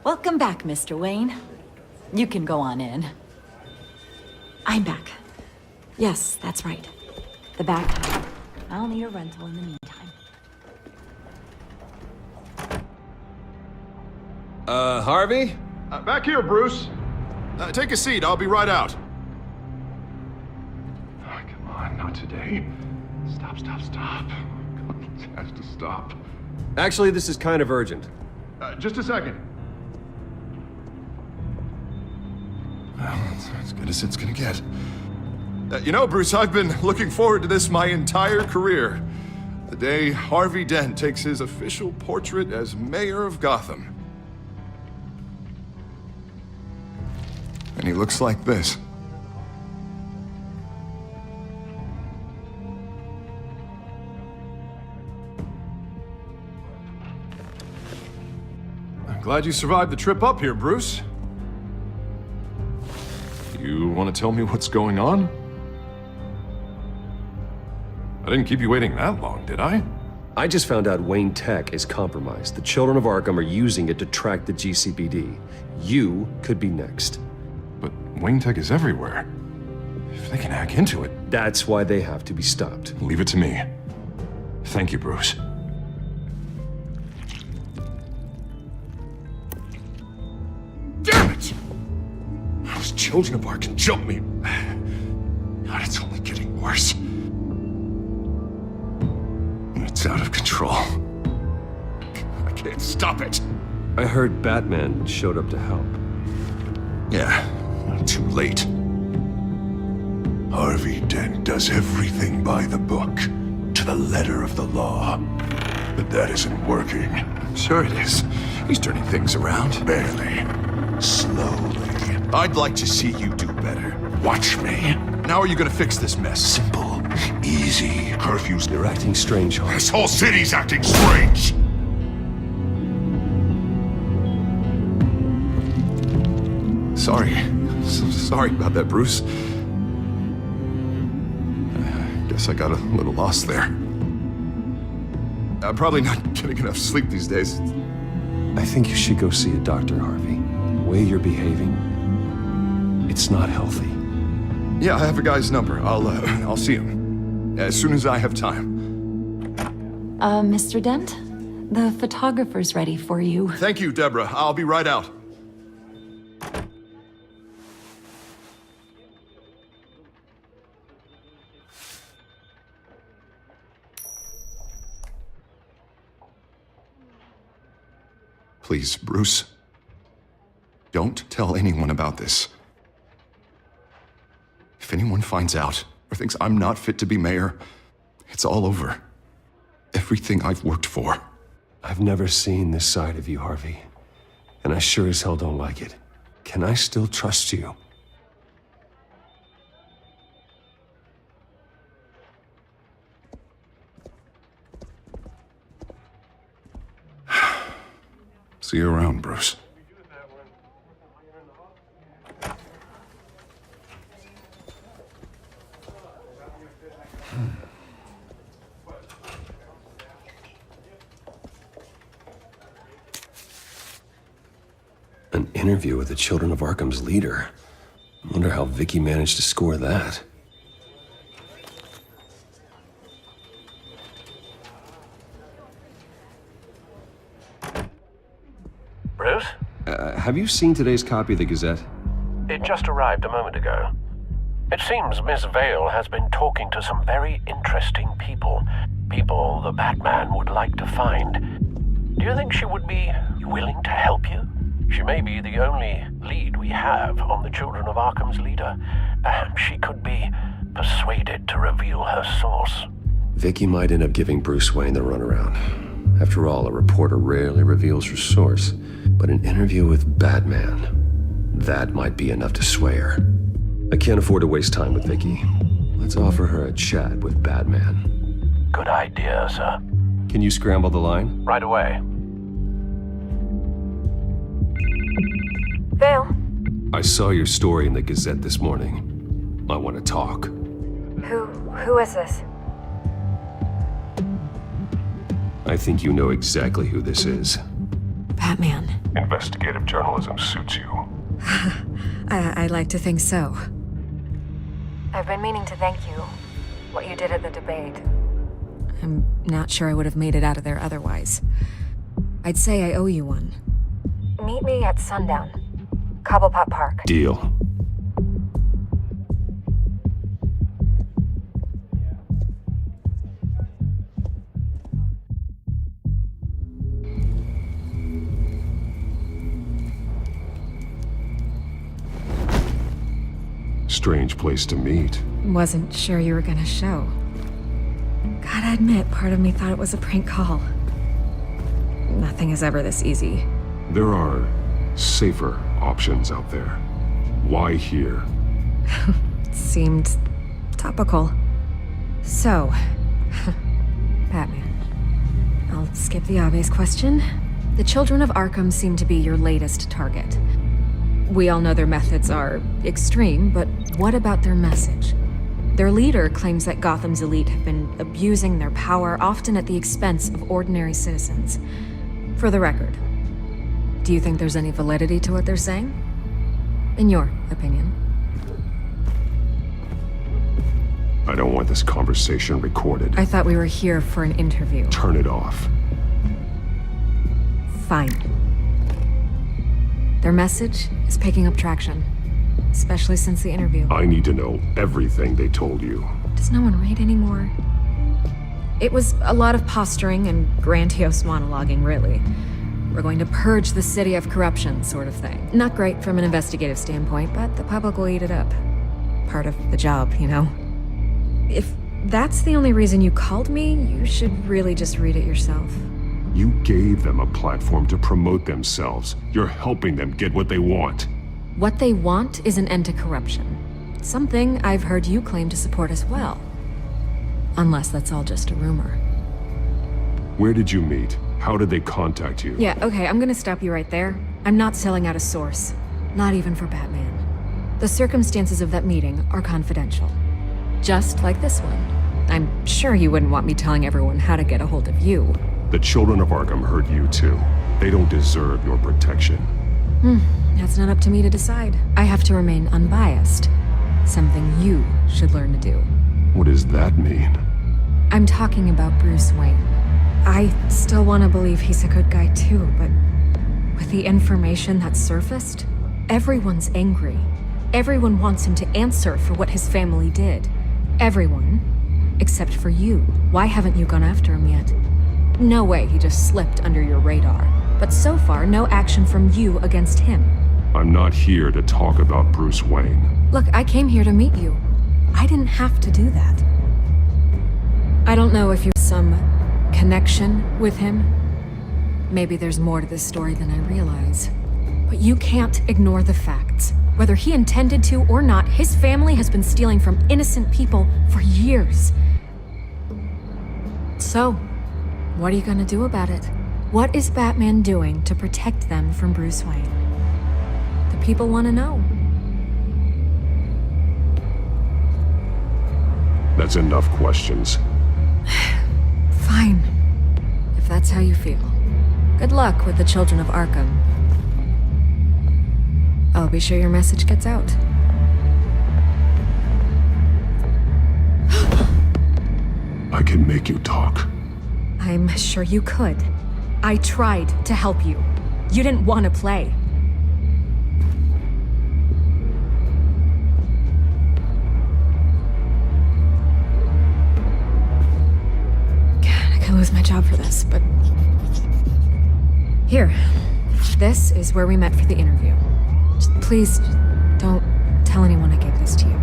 P: Welcome back, Mr. Wayne. You can go on in. I'm back. Yes, that's right. The back. I'll need a rental in the meantime.
K: Harvey?
F: Back here, Bruce. Take a seat. I'll be right out. Oh, come on, not today. Stop. It has to stop.
A: Actually, this is kind of urgent.
F: Just a second. Well, that's as good as it's gonna get. You know, Bruce, I've been looking forward to this my entire career. The day Harvey Dent takes his official portrait as mayor of Gotham. And he looks like this. I'm glad you survived the trip up here, Bruce. You want to tell me what's going on? I didn't keep you waiting that long, did I?
A: I just found out Wayne Tech is compromised. The children of Arkham are using it to track the GCPD. You could be next.
F: But Wayne Tech is everywhere. If they can hack into it...
A: That's why they have to be stopped.
F: Leave it to me. Thank you, Bruce. Damn it! Those children of Arkham jumped me. God, it's only getting worse. It's out of control. I can't stop it.
A: I heard Batman showed up to help.
F: Yeah, too late. Harvey Dent does everything by the book, to the letter of the law. But that isn't working. Sure it is. He's turning things around. Barely. Slowly. I'd like to see you do better. Watch me. How are you gonna fix this mess? Simple. Easy. Curfews.
A: You're acting strange, Harvey.
F: This whole city's acting strange! Sorry. So sorry about that, Bruce. I guess I got a little lost there. I'm probably not getting enough sleep these days.
A: I think you should go see a doctor, Harvey. The way you're behaving, it's not healthy.
F: Yeah, I have a guy's number. I'll see him as soon as I have time.
P: Mr. Dent? The photographer's ready for you.
F: Thank you, Deborah. I'll be right out. Please, Bruce. Don't tell anyone about this. If anyone finds out or thinks I'm not fit to be mayor, it's all over. Everything I've worked for.
A: I've never seen this side of you, Harvey. And I sure as hell don't like it. Can I still trust you?
F: See you around, Bruce.
A: interview with the Children of Arkham's leader. I wonder how Vicky managed to score that.
N: Bruce?
A: Have you seen today's copy of the Gazette?
N: It just arrived a moment ago. It seems Miss Vale has been talking to some very interesting people. People the Batman would like to find. Do you think she would be willing to help you? She may be the only lead we have on the Children of Arkham's leader. Perhaps she could be persuaded to reveal her source.
A: Vicky might end up giving Bruce Wayne the runaround. After all, a reporter rarely reveals her source. But an interview with Batman, that might be enough to sway her. I can't afford to waste time with Vicky. Let's offer her a chat with Batman.
N: Good idea, sir.
A: Can you scramble the line?
N: Right away.
P: Vale.
A: I saw your story in the Gazette this morning. I want to talk.
P: Who is this?
A: I think you know exactly who this is.
P: Batman.
O: Investigative journalism suits you.
P: I'd like to think so. I've been meaning to thank you. What you did at the debate. I'm not sure I would have made it out of there otherwise. I'd say I owe you one. Meet me at sundown. Cobblepot Park.
A: Deal.
O: Strange place to meet.
P: Wasn't sure you were gonna show. Gotta admit, part of me thought it was a prank call. Nothing is ever this easy.
O: There are safer options out there. Why here?
P: Seemed topical. So, Batman. I'll skip the obvious question. The Children of Arkham seem to be your latest target. We all know their methods are extreme, but what about their message? Their leader claims that Gotham's elite have been abusing their power, often at the expense of ordinary citizens. For the record, do you think there's any validity to what they're saying? In your opinion?
O: I don't want this conversation recorded.
P: I thought we were here for an interview.
O: Turn it off.
P: Fine. Their message is picking up traction, especially since the interview.
O: I need to know everything they told you.
P: Does no one read anymore? It was a lot of posturing and grandiose monologuing, really. We're going to purge the city of corruption, sort of thing. Not great from an investigative standpoint, but the public will eat it up. Part of the job, you know? If that's the only reason you called me, you should really just read it yourself.
O: You gave them a platform to promote themselves. You're helping them get what they want.
P: What they want is an end to corruption. Something I've heard you claim to support as well. Unless that's all just a rumor.
O: Where did you meet? How did they contact you?
P: Yeah, okay, I'm gonna stop you right there. I'm not selling out a source. Not even for Batman. The circumstances of that meeting are confidential. Just like this one. I'm sure you wouldn't want me telling everyone how to get a hold of you.
O: The Children of Arkham heard you too. They don't deserve your protection.
P: That's not up to me to decide. I have to remain unbiased. Something you should learn to do.
O: What does that mean?
P: I'm talking about Bruce Wayne. I still want to believe he's a good guy too, but with the information that surfaced, everyone's angry. Everyone wants him to answer for what his family did. Everyone, except for you. Why haven't you gone after him yet? No way he just slipped under your radar. But so far, no action from you against him.
O: I'm not here to talk about Bruce Wayne.
P: Look, I came here to meet you. I didn't have to do that. I don't know if you have some connection with him. Maybe there's more to this story than I realize. But you can't ignore the facts. Whether he intended to or not, his family has been stealing from innocent people for years. So, what are you gonna do about it? What is Batman doing to protect them from Bruce Wayne? The people want to know.
O: That's enough questions.
P: Fine. If that's how you feel. Good luck with the Children of Arkham.
C: I'll be sure your message gets out.
F: I can make you talk.
C: I'm sure you could. I tried to help you. You didn't want to play. I could lose my job for this, but... Here. This is where we met for the interview. Just please, don't tell anyone I gave this to you.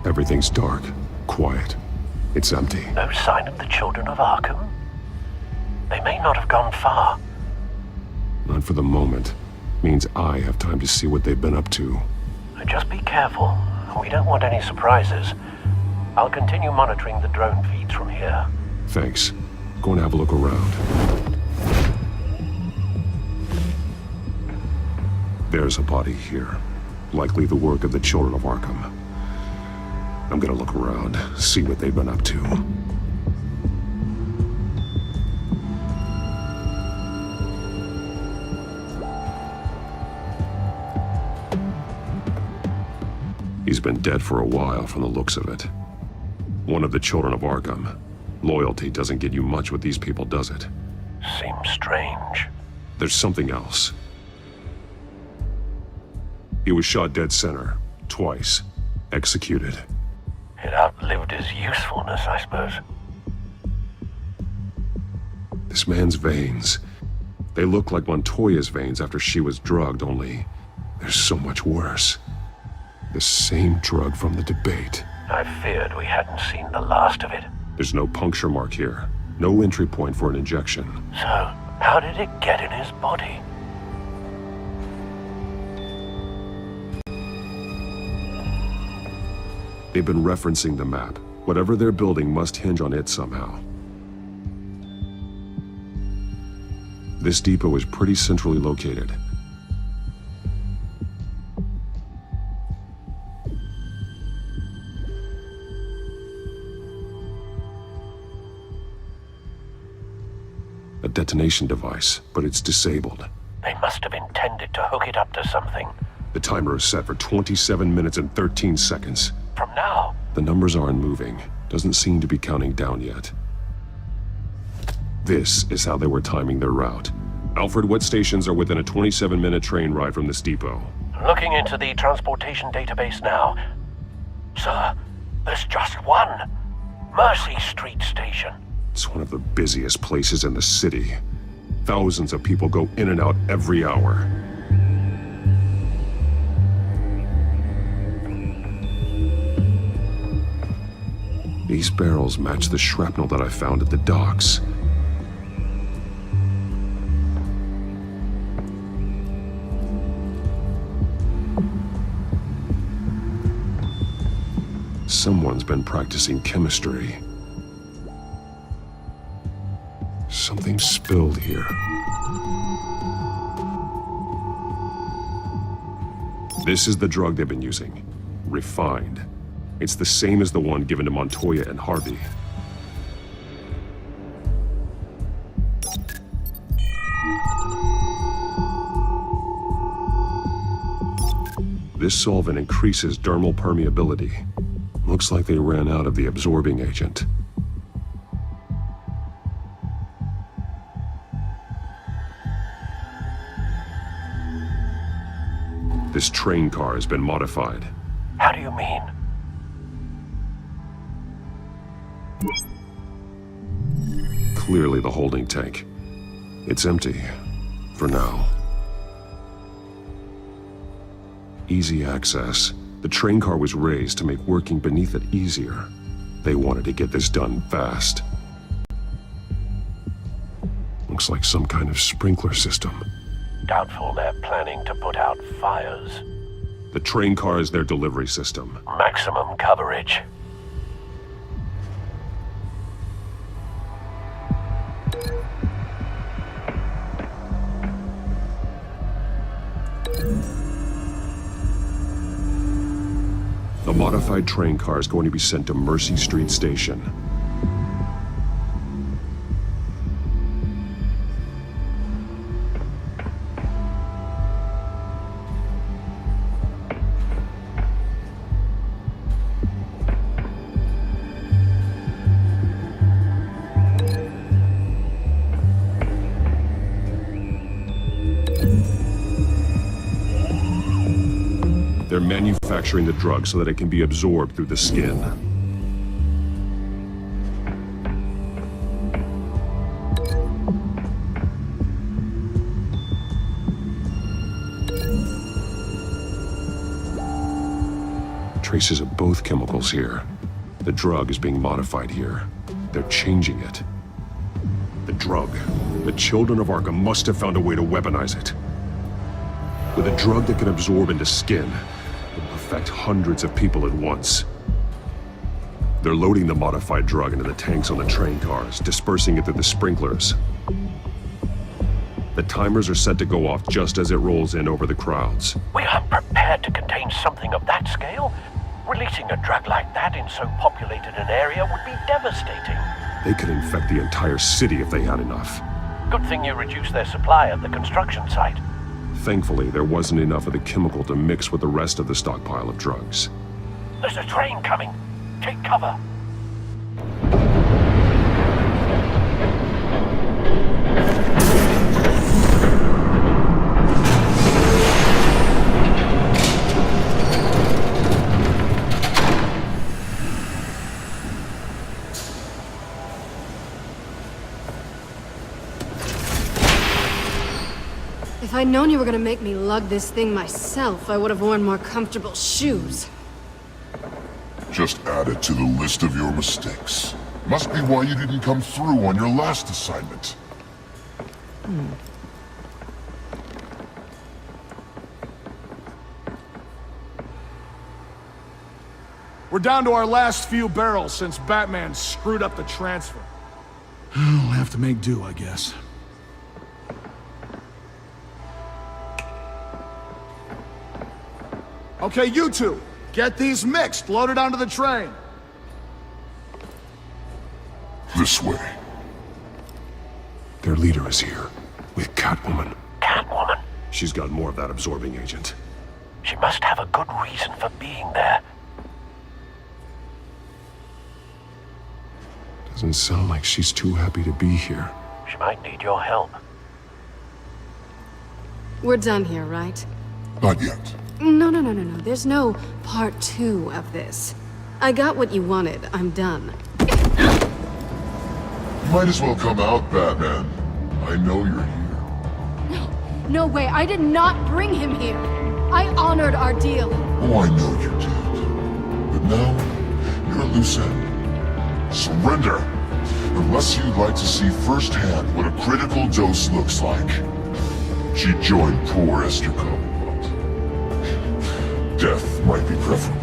F: Everything's dark, quiet. It's empty.
N: No sign of the children of Arkham? They may not have gone far.
F: Not for the moment. Means I have time to see what they've been up to.
N: Just be careful. We don't want any surprises. I'll continue monitoring the drone feeds from here.
F: Thanks. Go and have a look around. There's a body here. Likely the work of the children of Arkham. I'm gonna look around, see what they've been up to. He's been dead for a while from the looks of it. One of the children of Arkham. Loyalty doesn't get you much with these people, does it?
N: Seems strange.
F: There's something else. He was shot dead center, twice, executed.
N: It outlived his usefulness, I suppose.
F: This man's veins. They look like Montoya's veins after she was drugged, only they're so much worse. The same drug from the debate.
N: I feared we hadn't seen the last of it.
F: There's no puncture mark here. No entry point for an injection.
N: So, how did it get in his body?
F: They've been referencing the map. Whatever they're building must hinge on it somehow. This depot is pretty centrally located. A detonation device, but it's disabled.
N: They must have intended to hook it up to something.
F: The timer is set for 27 minutes and 13 seconds.
N: From now?
F: The numbers aren't moving. Doesn't seem to be counting down yet. This is how they were timing their route. Alfred, what stations are within a 27-minute train ride from this depot?
N: Looking into the transportation database now. Sir, there's just one. Mercy Street Station.
F: It's one of the busiest places in the city. Thousands of people go in and out every hour. These barrels match the shrapnel that I found at the docks. Someone's been practicing chemistry. Something spilled here. This is the drug they've been using. Refined. It's the same as the one given to Montoya and Harvey. This solvent increases dermal permeability. Looks like they ran out of the absorbing agent. This train car has been modified.
N: How do you mean?
F: Clearly the holding tank. It's empty. For now. Easy access. The train car was raised to make working beneath it easier. They wanted to get this done fast. Looks like some kind of sprinkler system.
N: Doubtful they're planning to put out fires.
F: The train car is their delivery system.
N: Maximum coverage.
F: The modified train car is going to be sent to Mercy Street Station. They're manufacturing the drug so that it can be absorbed through the skin. Traces of both chemicals here. The drug is being modified here. They're changing it. The drug. The children of Arkham must have found a way to weaponize it. With a drug that can absorb into skin, it will affect hundreds of people at once. They're loading the modified drug into the tanks on the train cars, dispersing it through the sprinklers. The timers are set to go off just as it rolls in over the crowds.
N: We aren't prepared to contain something of that scale. Releasing a drug like that in so populated an area would be devastating.
F: They could infect the entire city if they had enough.
N: Good thing you reduced their supply at the construction site.
F: Thankfully, there wasn't enough of the chemical to mix with the rest of the stockpile of drugs.
N: There's a train coming. Take cover.
I: If I'd known you were gonna make me lug this thing myself, I would have worn more comfortable shoes.
O: Just add it to the list of your mistakes. Must be why you didn't come through on your last assignment.
R: We're down to our last few barrels since Batman screwed up the transfer. We'll have to make do, I guess. Okay, you two, get these mixed, loaded onto the train.
O: This way.
F: Their leader is here, with Catwoman.
N: Catwoman?
F: She's got more of that absorbing agent.
N: She must have a good reason for being there.
F: Doesn't sound like she's too happy to be here.
N: She might need your help.
I: We're done here, right?
O: Not yet.
I: No. There's no part 2 of this. I got what you wanted. I'm done.
O: You might as well come out, Batman. I know you're here.
I: No way. I did not bring him here. I honored our deal.
O: Oh, I know you did. But now, you're a loose end. Surrender! Unless you'd like to see firsthand what a critical dose looks like. She joined poor Esther Combs. Death might be preferable.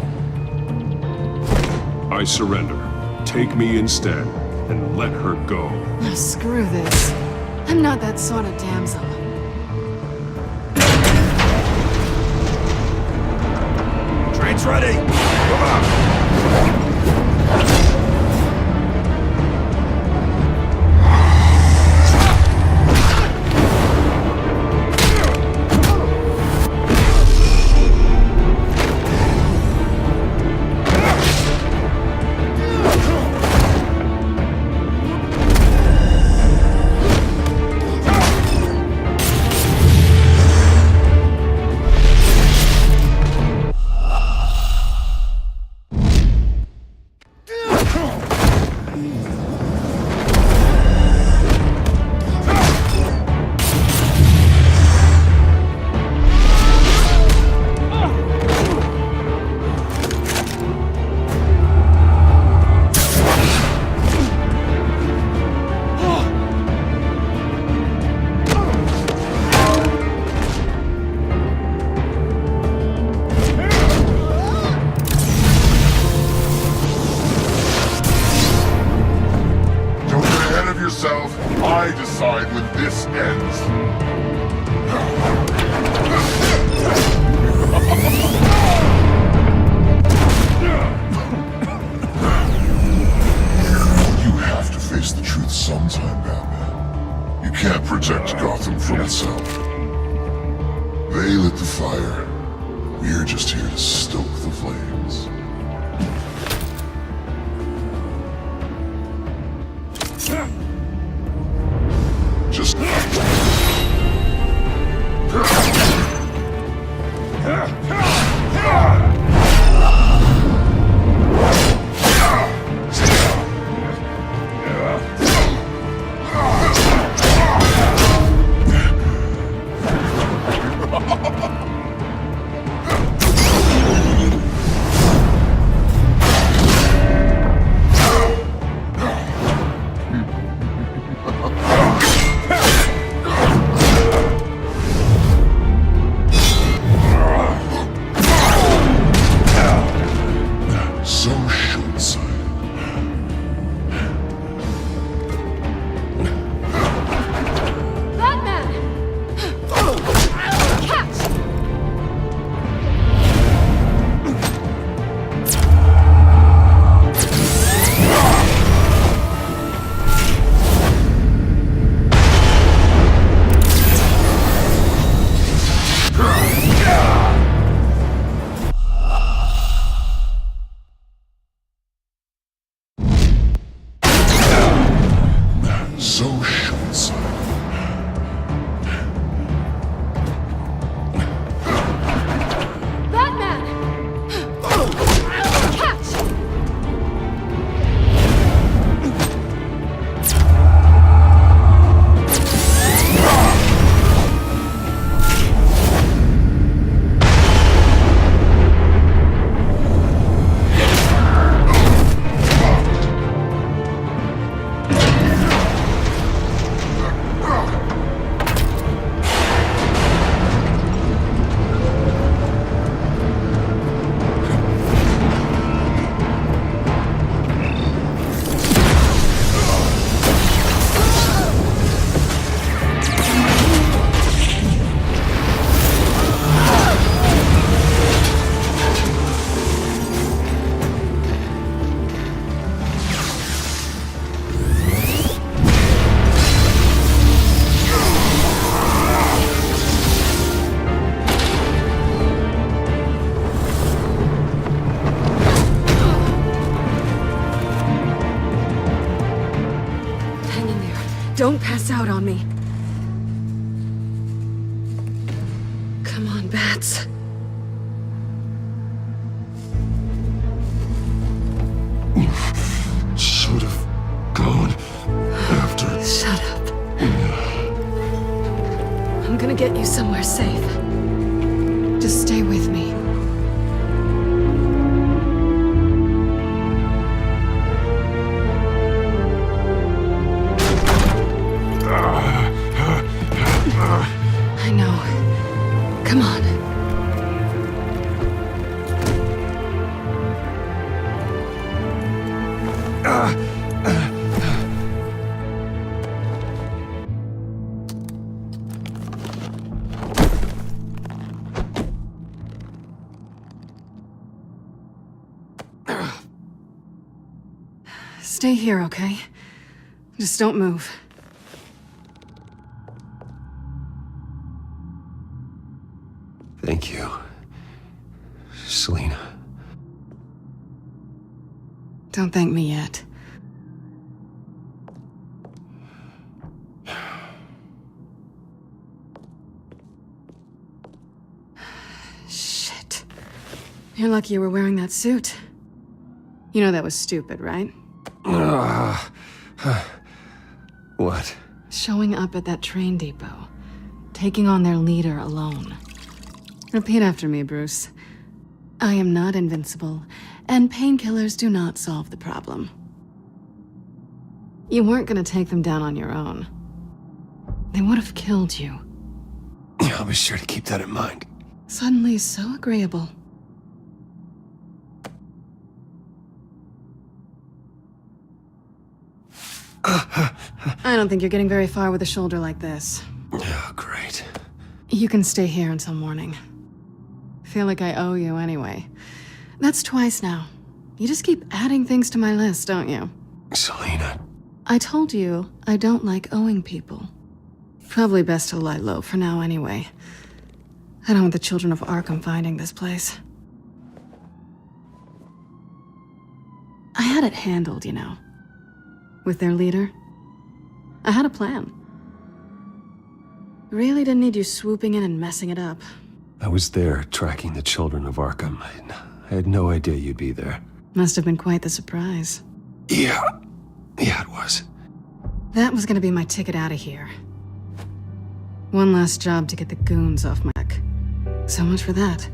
F: I surrender. Take me instead, and let her go.
I: Oh, screw this. I'm not that sort of damsel.
T: Train's ready! Come on!
F: just here to stoke the flames. Just...
I: Don't pass out on me. Come on, bats.
F: Should have gone after...
I: Shut up. I'm gonna get you somewhere safe. Just stay with me. I know. Come on. Stay here, okay? Just don't move.
A: Thank you, Selena.
I: Don't thank me yet. Shit. You're lucky you were wearing that suit. You know that was stupid, right?
A: What?
I: Showing up at that train depot. Taking on their leader alone. Repeat after me, Bruce. I am not invincible, and painkillers do not solve the problem. You weren't gonna take them down on your own. They would have killed you.
A: I'll be sure to keep that in mind.
I: Suddenly so agreeable. I don't think you're getting very far with a shoulder like this.
A: Oh, great.
I: You can stay here until morning. Feel like I owe you anyway. That's twice now. You just keep adding things to my list, don't you?
A: Selena.
I: I told you I don't like owing people. Probably best to lie low for now anyway. I don't want the children of Arkham finding this place. I had it handled, you know. With their leader. I had a plan. Really didn't need you swooping in and messing it up.
A: I was there, tracking the children of Arkham. I had no idea you'd be there.
I: Must have been quite the surprise.
A: Yeah, it was.
I: That was gonna be my ticket out of here. One last job to get the goons off my neck. So much for that.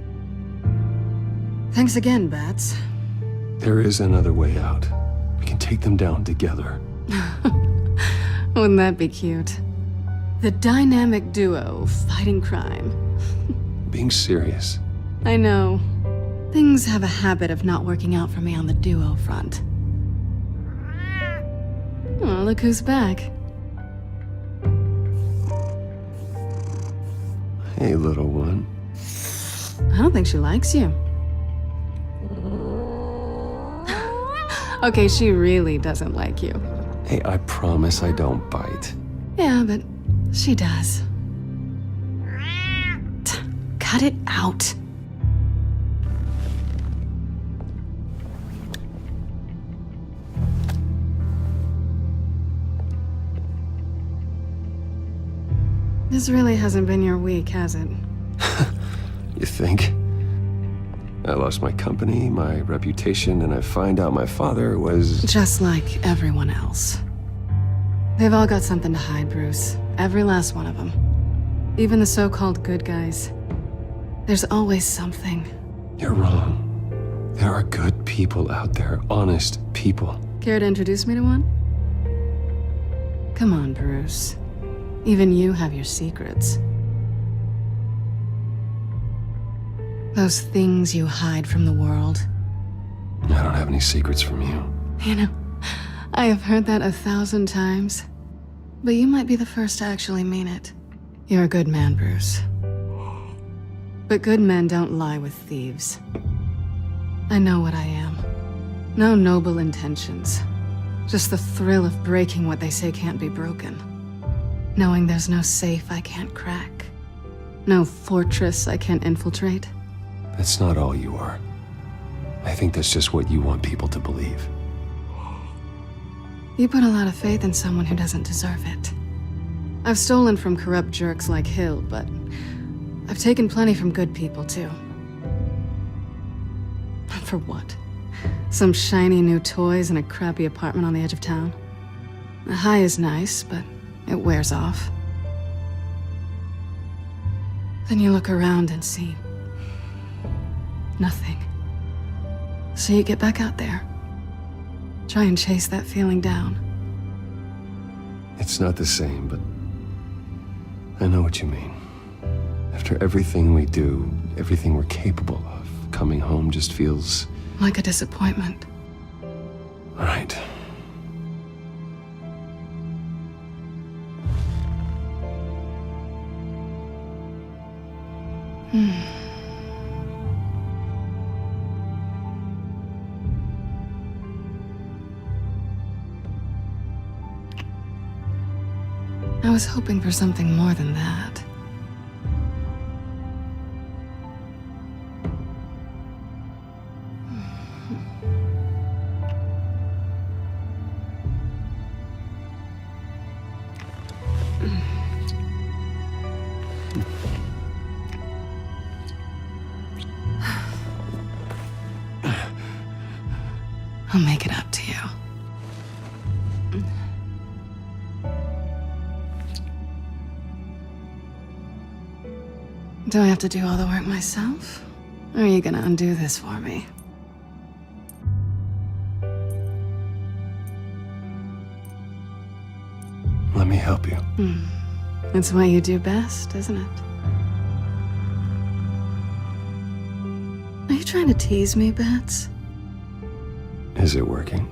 I: Thanks again, Bats.
A: There is another way out. We can take them down together.
I: Wouldn't that be cute? The dynamic duo fighting crime.
A: Being serious.
I: I know. Things have a habit of not working out for me on the duo front. Oh, look who's back.
A: Hey, little one.
I: I don't think she likes you. Okay, she really doesn't like you.
A: Hey, I promise I don't bite.
I: Yeah, but she does. Cut it out. This really hasn't been your week, has it?
A: You think? I lost my company, my reputation, and I find out my father was...
I: Just like everyone else. They've all got something to hide, Bruce. Every last one of them. Even the so-called good guys. There's always something.
A: You're wrong. There are good people out there, honest people.
I: Care to introduce me to one? Come on, Bruce. Even you have your secrets. Those things you hide from the world.
A: I don't have any secrets from you.
I: You know, I have heard that 1,000 times. But you might be the first to actually mean it. You're a good man, Bruce. But good men don't lie with thieves. I know what I am. No noble intentions. Just the thrill of breaking what they say can't be broken. Knowing there's no safe I can't crack. No fortress I can't infiltrate.
A: That's not all you are. I think that's just what you want people to believe.
I: You put a lot of faith in someone who doesn't deserve it. I've stolen from corrupt jerks like Hill, but I've taken plenty from good people, too. For what? Some shiny new toys in a crappy apartment on the edge of town? The high is nice, but it wears off. Then you look around and see nothing. So you get back out there. Try and chase that feeling down.
A: It's not the same, but I know what you mean. After everything we do, everything we're capable of, coming home just feels...
I: like a disappointment.
A: All right.
I: I was hoping for something more than that. I'll make it up to you. Do I have to do all the work myself? Or are you gonna undo this for me?
A: Let me help you.
I: It's what you do best, isn't it? Are you trying to tease me, Bats?
A: Is it working?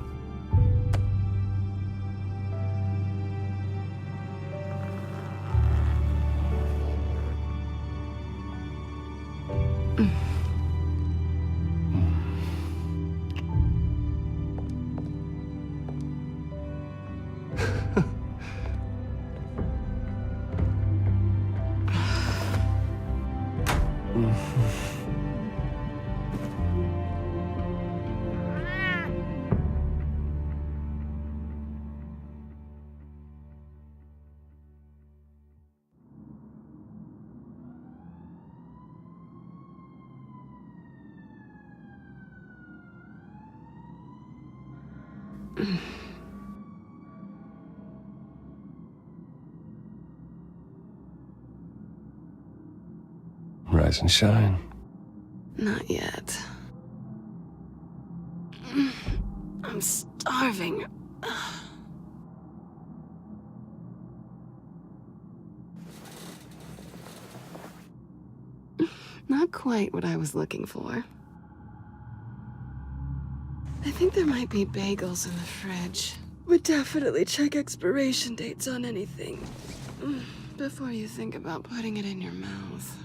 A: Rise and shine.
I: Not yet. I'm starving. Not quite what I was looking for. I think there might be bagels in the fridge. But definitely check expiration dates on anything before you think about putting it in your mouth.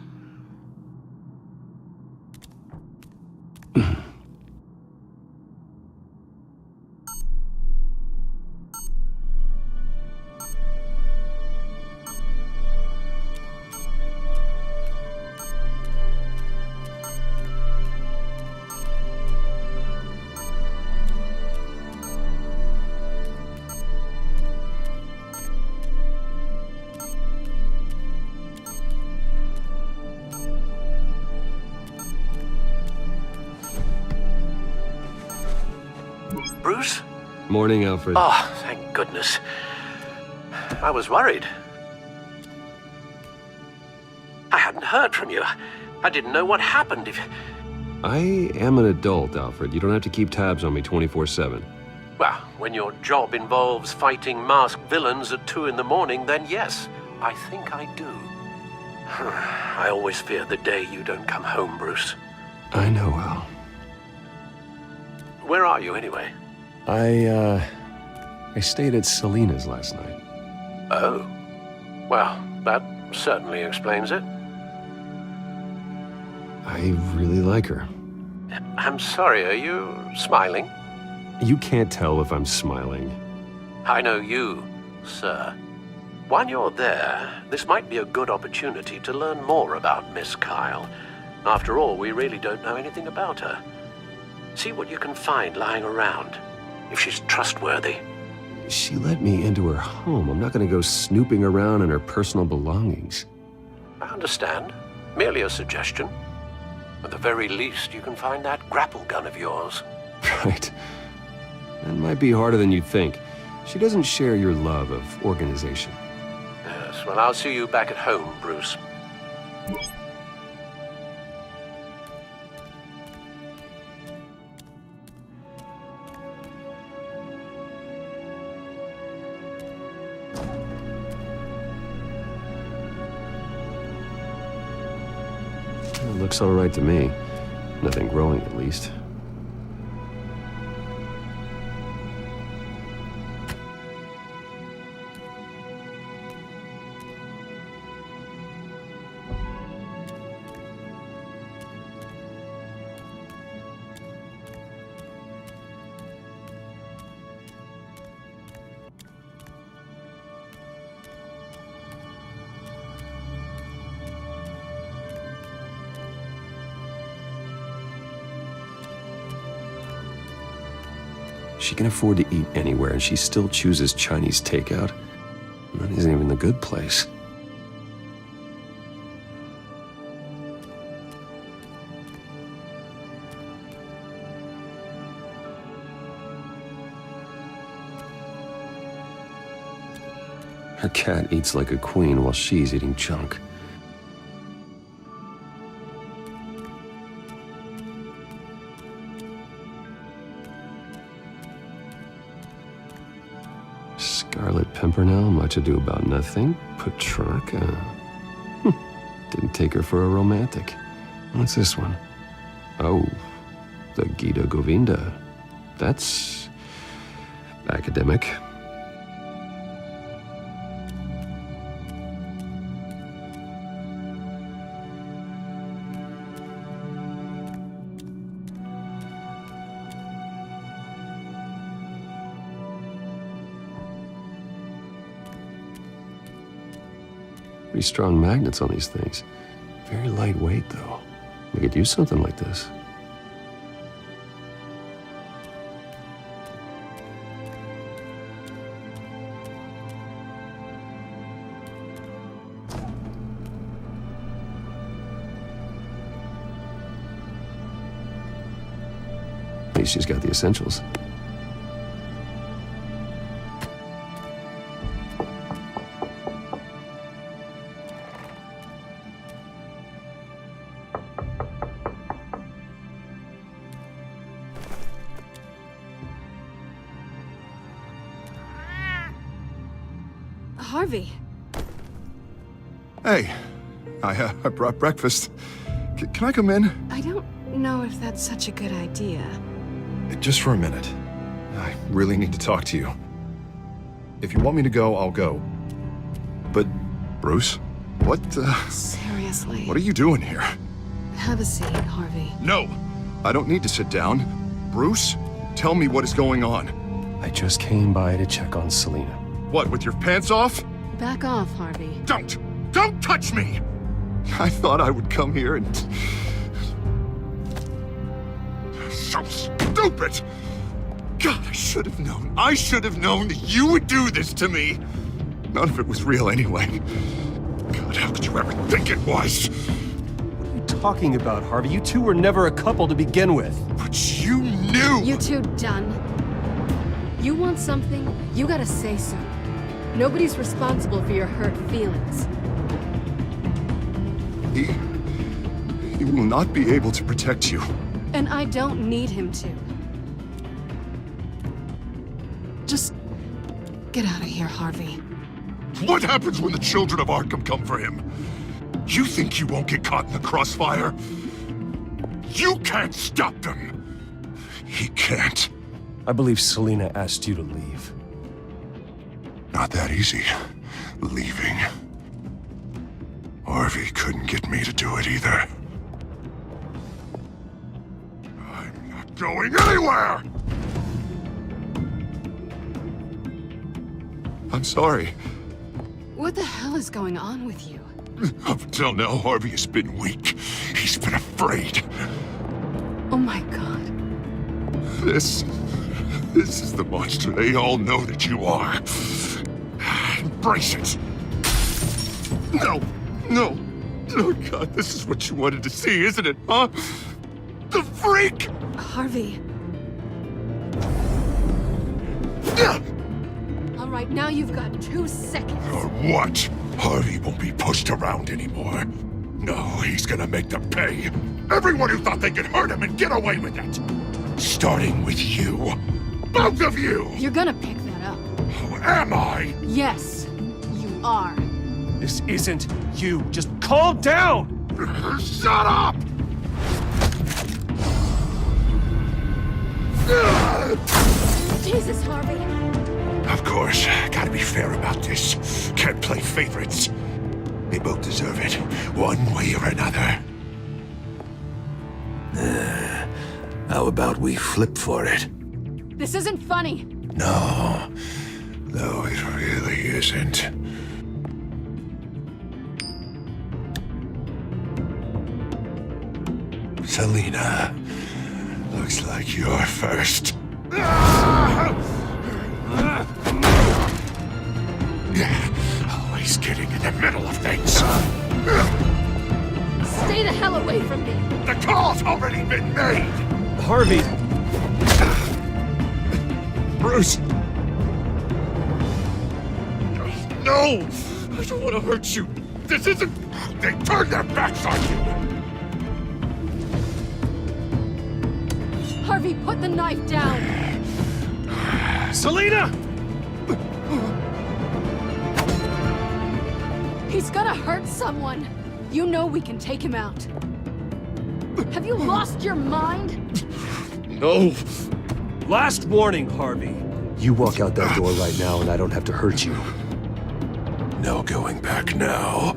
N: Bruce?
A: Morning, Alfred.
N: Oh, thank goodness. I was worried. I hadn't heard from you. I didn't know what happened.
A: I am an adult, Alfred. You don't have to keep tabs on me 24/7.
N: Well, when your job involves fighting masked villains at 2 in the morning, then yes, I think I do. I always fear the day you don't come home, Bruce.
A: I know, Al.
N: Where are you, anyway?
A: I stayed at Selena's last night.
N: Oh. Well, that certainly explains it.
A: I really like her.
N: I'm sorry, are you smiling?
A: You can't tell if I'm smiling.
N: I know you, sir. While you're there, this might be a good opportunity to learn more about Miss Kyle. After all, we really don't know anything about her. See what you can find lying around, if she's trustworthy.
A: She let me into her home. I'm not going to go snooping around in her personal belongings.
N: I understand. Merely a suggestion. At the very least, you can find that grapple gun of yours.
A: Right. That might be harder than you'd think. She doesn't share your love of organization.
N: Yes, well, I'll see you back at home, Bruce.
A: It looks all right to me. Nothing growing, at least. She can afford to eat anywhere, and she still chooses Chinese takeout. And that isn't even the good place. Her cat eats like a queen while she's eating junk. Scarlet Pimpernel, much ado about nothing. Petrarca. Didn't take her for a romantic. What's this one? Oh, the Gita Govinda. That's academic. Pretty strong magnets on these things. Very lightweight, though. We could use something like this. At least she's got the essentials.
I: Harvey.
F: Hey, I brought breakfast. Can I come in?
I: I don't know if that's such a good idea.
F: Just for a minute. I really need to talk to you. If you want me to go, I'll go. But, Bruce, what,
I: Seriously.
F: what are you doing here?
I: Have a seat, Harvey.
F: No! I don't need to sit down. Bruce, tell me what is going on.
A: I just came by to check on Selina.
F: What, with your pants off?
I: Back off, Harvey.
F: Don't touch me! I thought I would come here and... So stupid! God, I should have known. I should have known that you would do this to me. None of it was real anyway. God, how could you ever think it was?
A: What are you talking about, Harvey? You two were never a couple to begin with.
F: But you knew!
I: You two done. You want something, you gotta say so. Nobody's responsible for your hurt feelings.
F: He will not be able to protect you.
I: And I don't need him to. Just get out of here, Harvey.
F: What happens when the children of Arkham come for him? You think you won't get caught in the crossfire? You can't stop them. He can't.
A: I believe Selina asked you to leave.
F: Not that easy. Leaving. Harvey couldn't get me to do it either. I'm not going anywhere! I'm sorry.
I: What the hell is going on with you?
F: Up until now, Harvey has been weak. He's been afraid.
I: Oh my God.
F: This is the monster they all know that you are. Embrace it. No. Oh God, this is what you wanted to see, isn't it, huh? The freak!
I: Harvey. All right, now you've got 2 seconds.
F: Or what? Harvey won't be pushed around anymore. No, he's gonna make them pay. Everyone who thought they could hurt him and get away with it. Starting with you. Both of you!
I: You're gonna pick that up.
F: Oh, am I?
I: Yes, you are.
A: This isn't you. Just calm down!
F: Shut up!
I: Jesus, Harvey.
F: Of course, gotta be fair about this. Can't play favorites. They both deserve it, one way or another. How about we flip for it?
I: This isn't funny.
F: No, it really isn't. Selina, looks like you're first. Always getting in the middle of things.
I: Stay the hell away from me.
F: The call's already been made.
A: Harvey.
F: Bruce. No! I don't want to hurt you. This isn't... They turned their backs on you.
I: Harvey, put the knife down.
A: Selina!
I: He's gonna hurt someone. You know we can take him out. Have you lost your mind?
A: No. Last warning, Harvey. You walk out that door right now and I don't have to hurt you.
F: No going back now.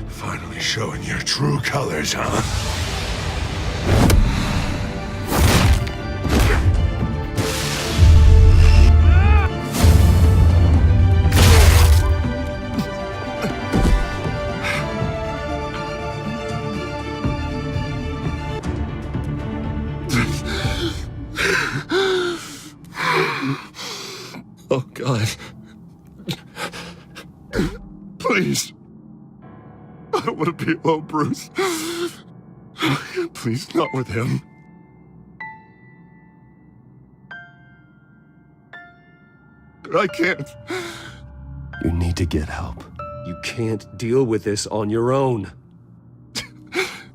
F: Finally showing your true colors, huh? Oh, God. Please. I don't want to be alone, Bruce. Please, not with him. I can't.
A: You need to get help. You can't deal with this on your own.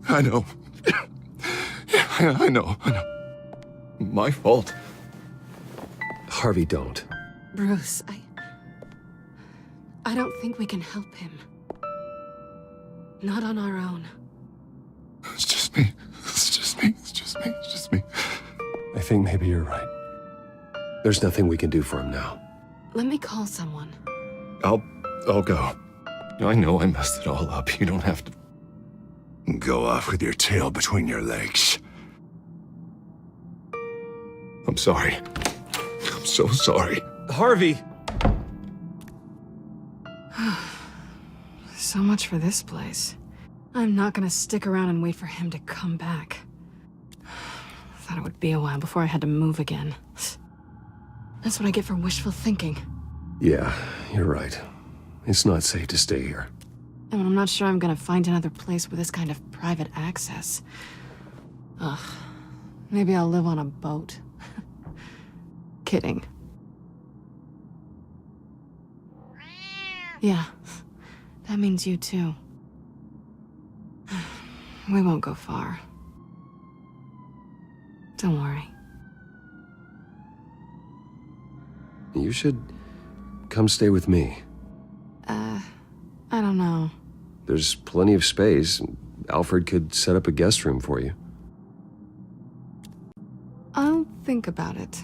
F: I know. I know. My fault.
A: Harvey, don't.
I: Bruce, I don't think we can help him. Not on our own.
F: It's just me. It's just me. It's just me. It's just me.
A: I think maybe you're right. There's nothing we can do for him now.
I: Let me call someone.
K: I'll go. I know I messed it all up. You don't have to...
F: Go off with your tail between your legs.
K: I'm sorry. I'm so sorry.
A: Harvey!
I: So much for this place. I'm not gonna stick around and wait for him to come back. Thought it would be a while before I had to move again. That's what I get for wishful thinking.
A: Yeah, you're right. It's not safe to stay here.
I: And I'm not sure I'm gonna find another place with this kind of private access. Ugh. Maybe I'll live on a boat. Kidding. Yeah. That means you too. We won't go far. Don't worry.
A: You should come stay with me.
I: I don't know.
A: There's plenty of space. Alfred could set up a guest room for you.
I: I'll think about it.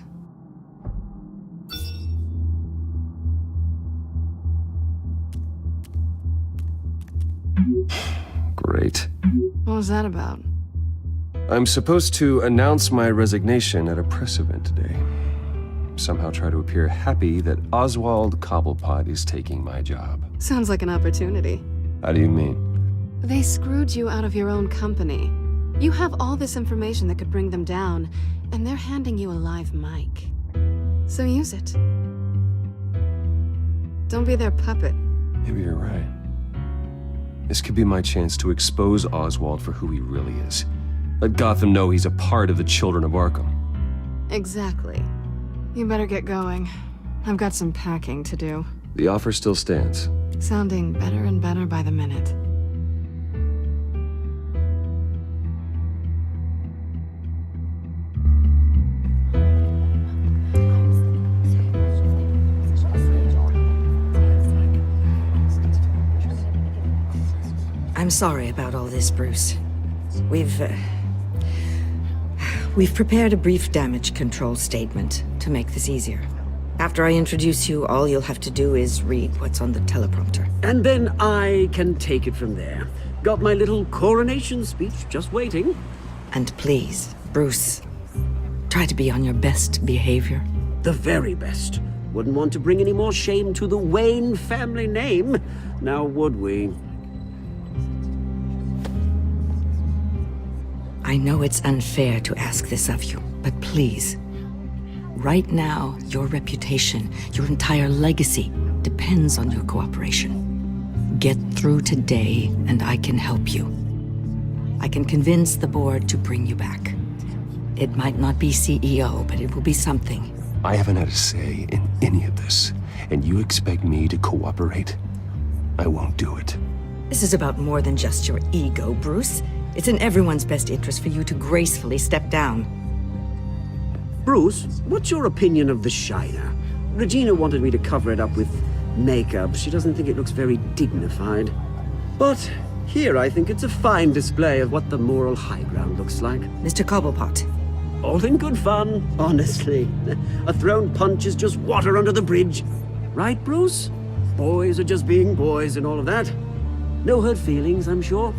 A: Great.
I: What was that about?
A: I'm supposed to announce my resignation at a press event today. Somehow try to appear happy that Oswald Cobblepot is taking my job.
I: Sounds like an opportunity.
A: How do you mean?
I: They screwed you out of your own company. You have all this information that could bring them down, and they're handing you a live mic. So use it. Don't be their puppet.
A: Maybe you're right. This could be my chance to expose Oswald for who he really is. Let Gotham know he's a part of the Children of Arkham.
I: Exactly. You better get going. I've got some packing to do.
A: The offer still stands.
I: Sounding better and better by the minute.
U: I'm sorry about all this, Bruce. We've prepared a brief damage control statement to make this easier. After I introduce you, all you'll have to do is read what's on the teleprompter.
E: And then I can take it from there. Got my little coronation speech just waiting.
U: And please, Bruce, try to be on your best behavior.
E: The very best. Wouldn't want to bring any more shame to the Wayne family name, now would we?
U: I know it's unfair to ask this of you, but please, right now, your reputation, your entire legacy, depends on your cooperation. Get through today, and I can help you. I can convince the board to bring you back. It might not be CEO, but it will be something.
A: I haven't had a say in any of this, and you expect me to cooperate? I won't do it.
U: This is about more than just your ego, Bruce. It's in everyone's best interest for you to gracefully step down.
E: Bruce, what's your opinion of The Shiner? Regina wanted me to cover it up with makeup. She doesn't think it looks very dignified. But here I think it's a fine display of what the moral high ground looks like.
U: Mr. Cobblepot.
E: All in good fun, honestly. A thrown punch is just water under the bridge. Right, Bruce? Boys are just being boys and all of that. No hurt feelings, I'm sure.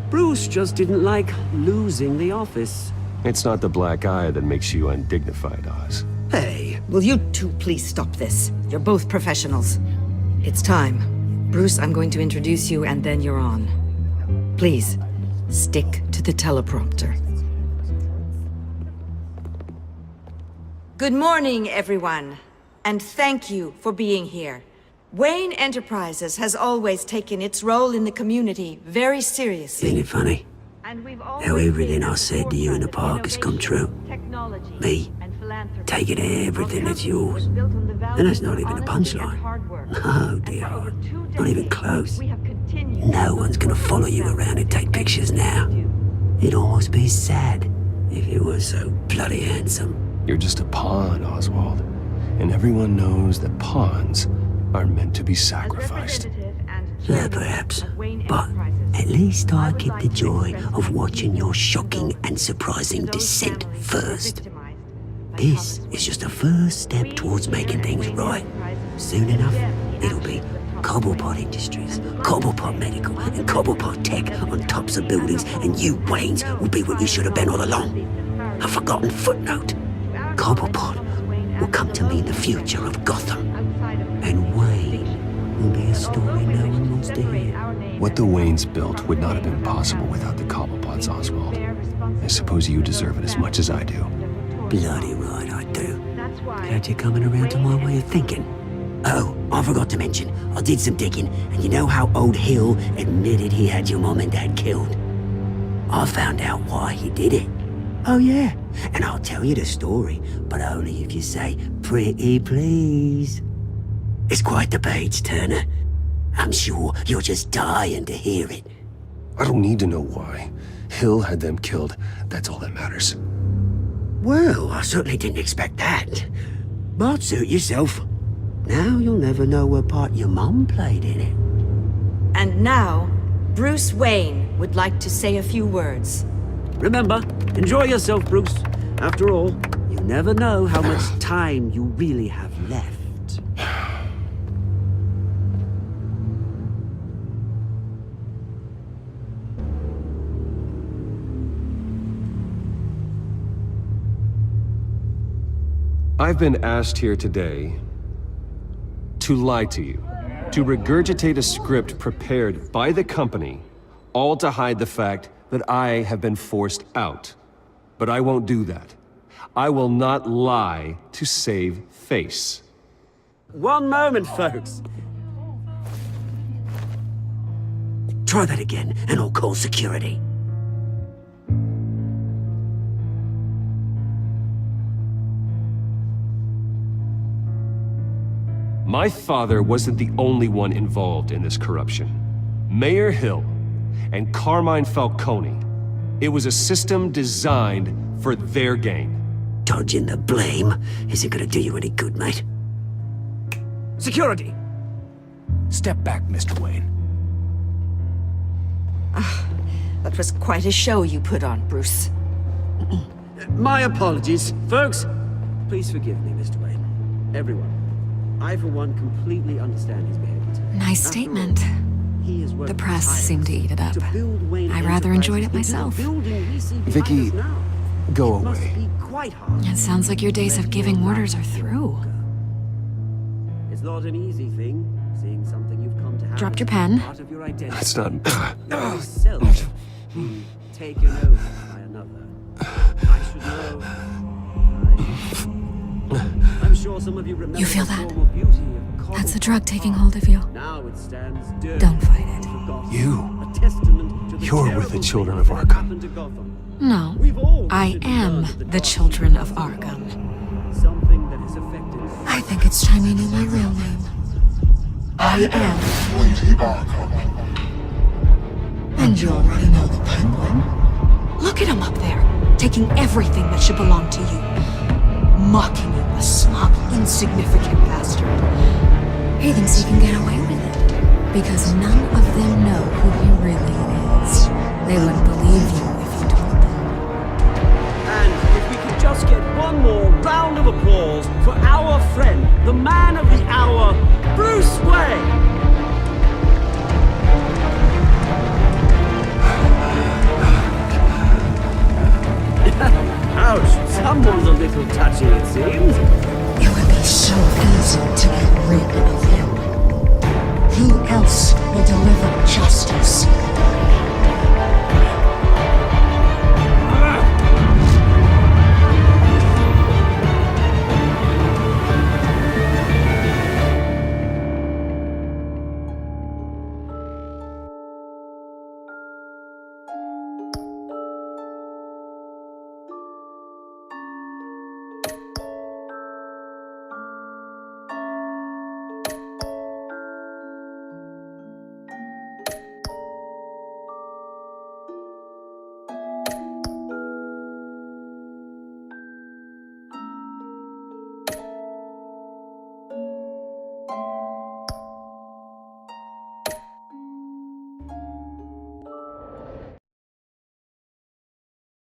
E: Bruce just didn't like losing the office.
A: It's not the black eye that makes you undignified, Oz.
U: Hey, will you two please stop this? You're both professionals. It's time. Bruce, I'm going to introduce you and then you're on. Please, stick to the teleprompter. Good morning, everyone. And thank you for being here. Wayne Enterprises has always taken its role in the community very seriously.
E: Isn't it funny? How everything I said to you in the park has come true. Me, taking everything that's yours. And that's not even a punchline. No, dear, not even close. No one's gonna follow you around and take pictures now. It'd almost be sad if you were so bloody handsome.
A: You're just a pawn, Oswald. And everyone knows that pawns are meant to be sacrificed.
E: Yeah, perhaps. But at least I get the joy of watching your shocking and surprising descent first. This is just a first step towards making things right. Soon enough, it'll be Cobblepot Industries, Cobblepot Medical, and Cobblepot Tech on tops of buildings, and you, Waynes, will be what you should have been all along. A forgotten footnote. Cobblepot will come to mean the future of Gotham. And Wayne will be a story no one wants to hear.
A: What the Waynes built would not have been possible without the Cobblepots, Oswald. I suppose you deserve it as much as I do.
E: Bloody right I do. Glad you're coming around to my way of thinking. Oh, I forgot to mention, I did some digging, and you know how old Hill admitted he had your mom and dad killed? I found out why he did it. Oh yeah, and I'll tell you the story, but only if you say, pretty please. It's quite the page, Turner. I'm sure you're just dying to hear it.
A: I don't need to know why. Hill had them killed. That's all that matters.
E: Well, I certainly didn't expect that. But suit yourself. Now you'll never know what part your mum played in it.
U: And now, Bruce Wayne would like to say a few words.
E: Remember, enjoy yourself, Bruce. After all, you never know how much time you really have left.
A: I've been asked here today to lie to you, to regurgitate a script prepared by the company, all to hide the fact that I have been forced out. But I won't do that. I will not lie to save face.
E: One moment, folks. Try that again, and I'll call security.
A: My father wasn't the only one involved in this corruption. Mayor Hill and Carmine Falcone. It was a system designed for their gain.
E: Dodging the blame isn't gonna do you any good, mate. Security!
T: Step back, Mr. Wayne.
U: That was quite a show you put on, Bruce.
E: My apologies. Folks, please forgive me, Mr. Wayne. Everyone. I, for one, completely understand his behavior today.
C: Nice statement. The press seemed to eat it up. I rather enjoyed it myself.
A: Vicky, go away.
C: It sounds like your days of giving orders are through.
E: It's not an easy thing, seeing something you've come to have.
C: Dropped your pen.
E: Part of your identity.
A: That's not...
E: Yourself being taken over by another. I should know. I'm sure some of you remember.
C: You feel that? That's the drug taking hold of you.
E: Now it stands
C: Don't fight it.
A: You're with the children of Arkham.
C: No, I am the children of Arkham. I think it's time you knew my real name. I am
F: Lady Arkham.
C: And you already know the Penguin. Look at him up there, taking everything that should belong to you. Mocking you, a slop, insignificant bastard. He thinks he can get away with it, because none of them know who he really is. They wouldn't believe you if you told them.
E: And if we could just get one more round of applause for our friend, the man of the hour, Bruce Wayne! Ouch, someone's a little touchy, it seems.
C: It would be so easy to get rid of him. Who else will deliver justice?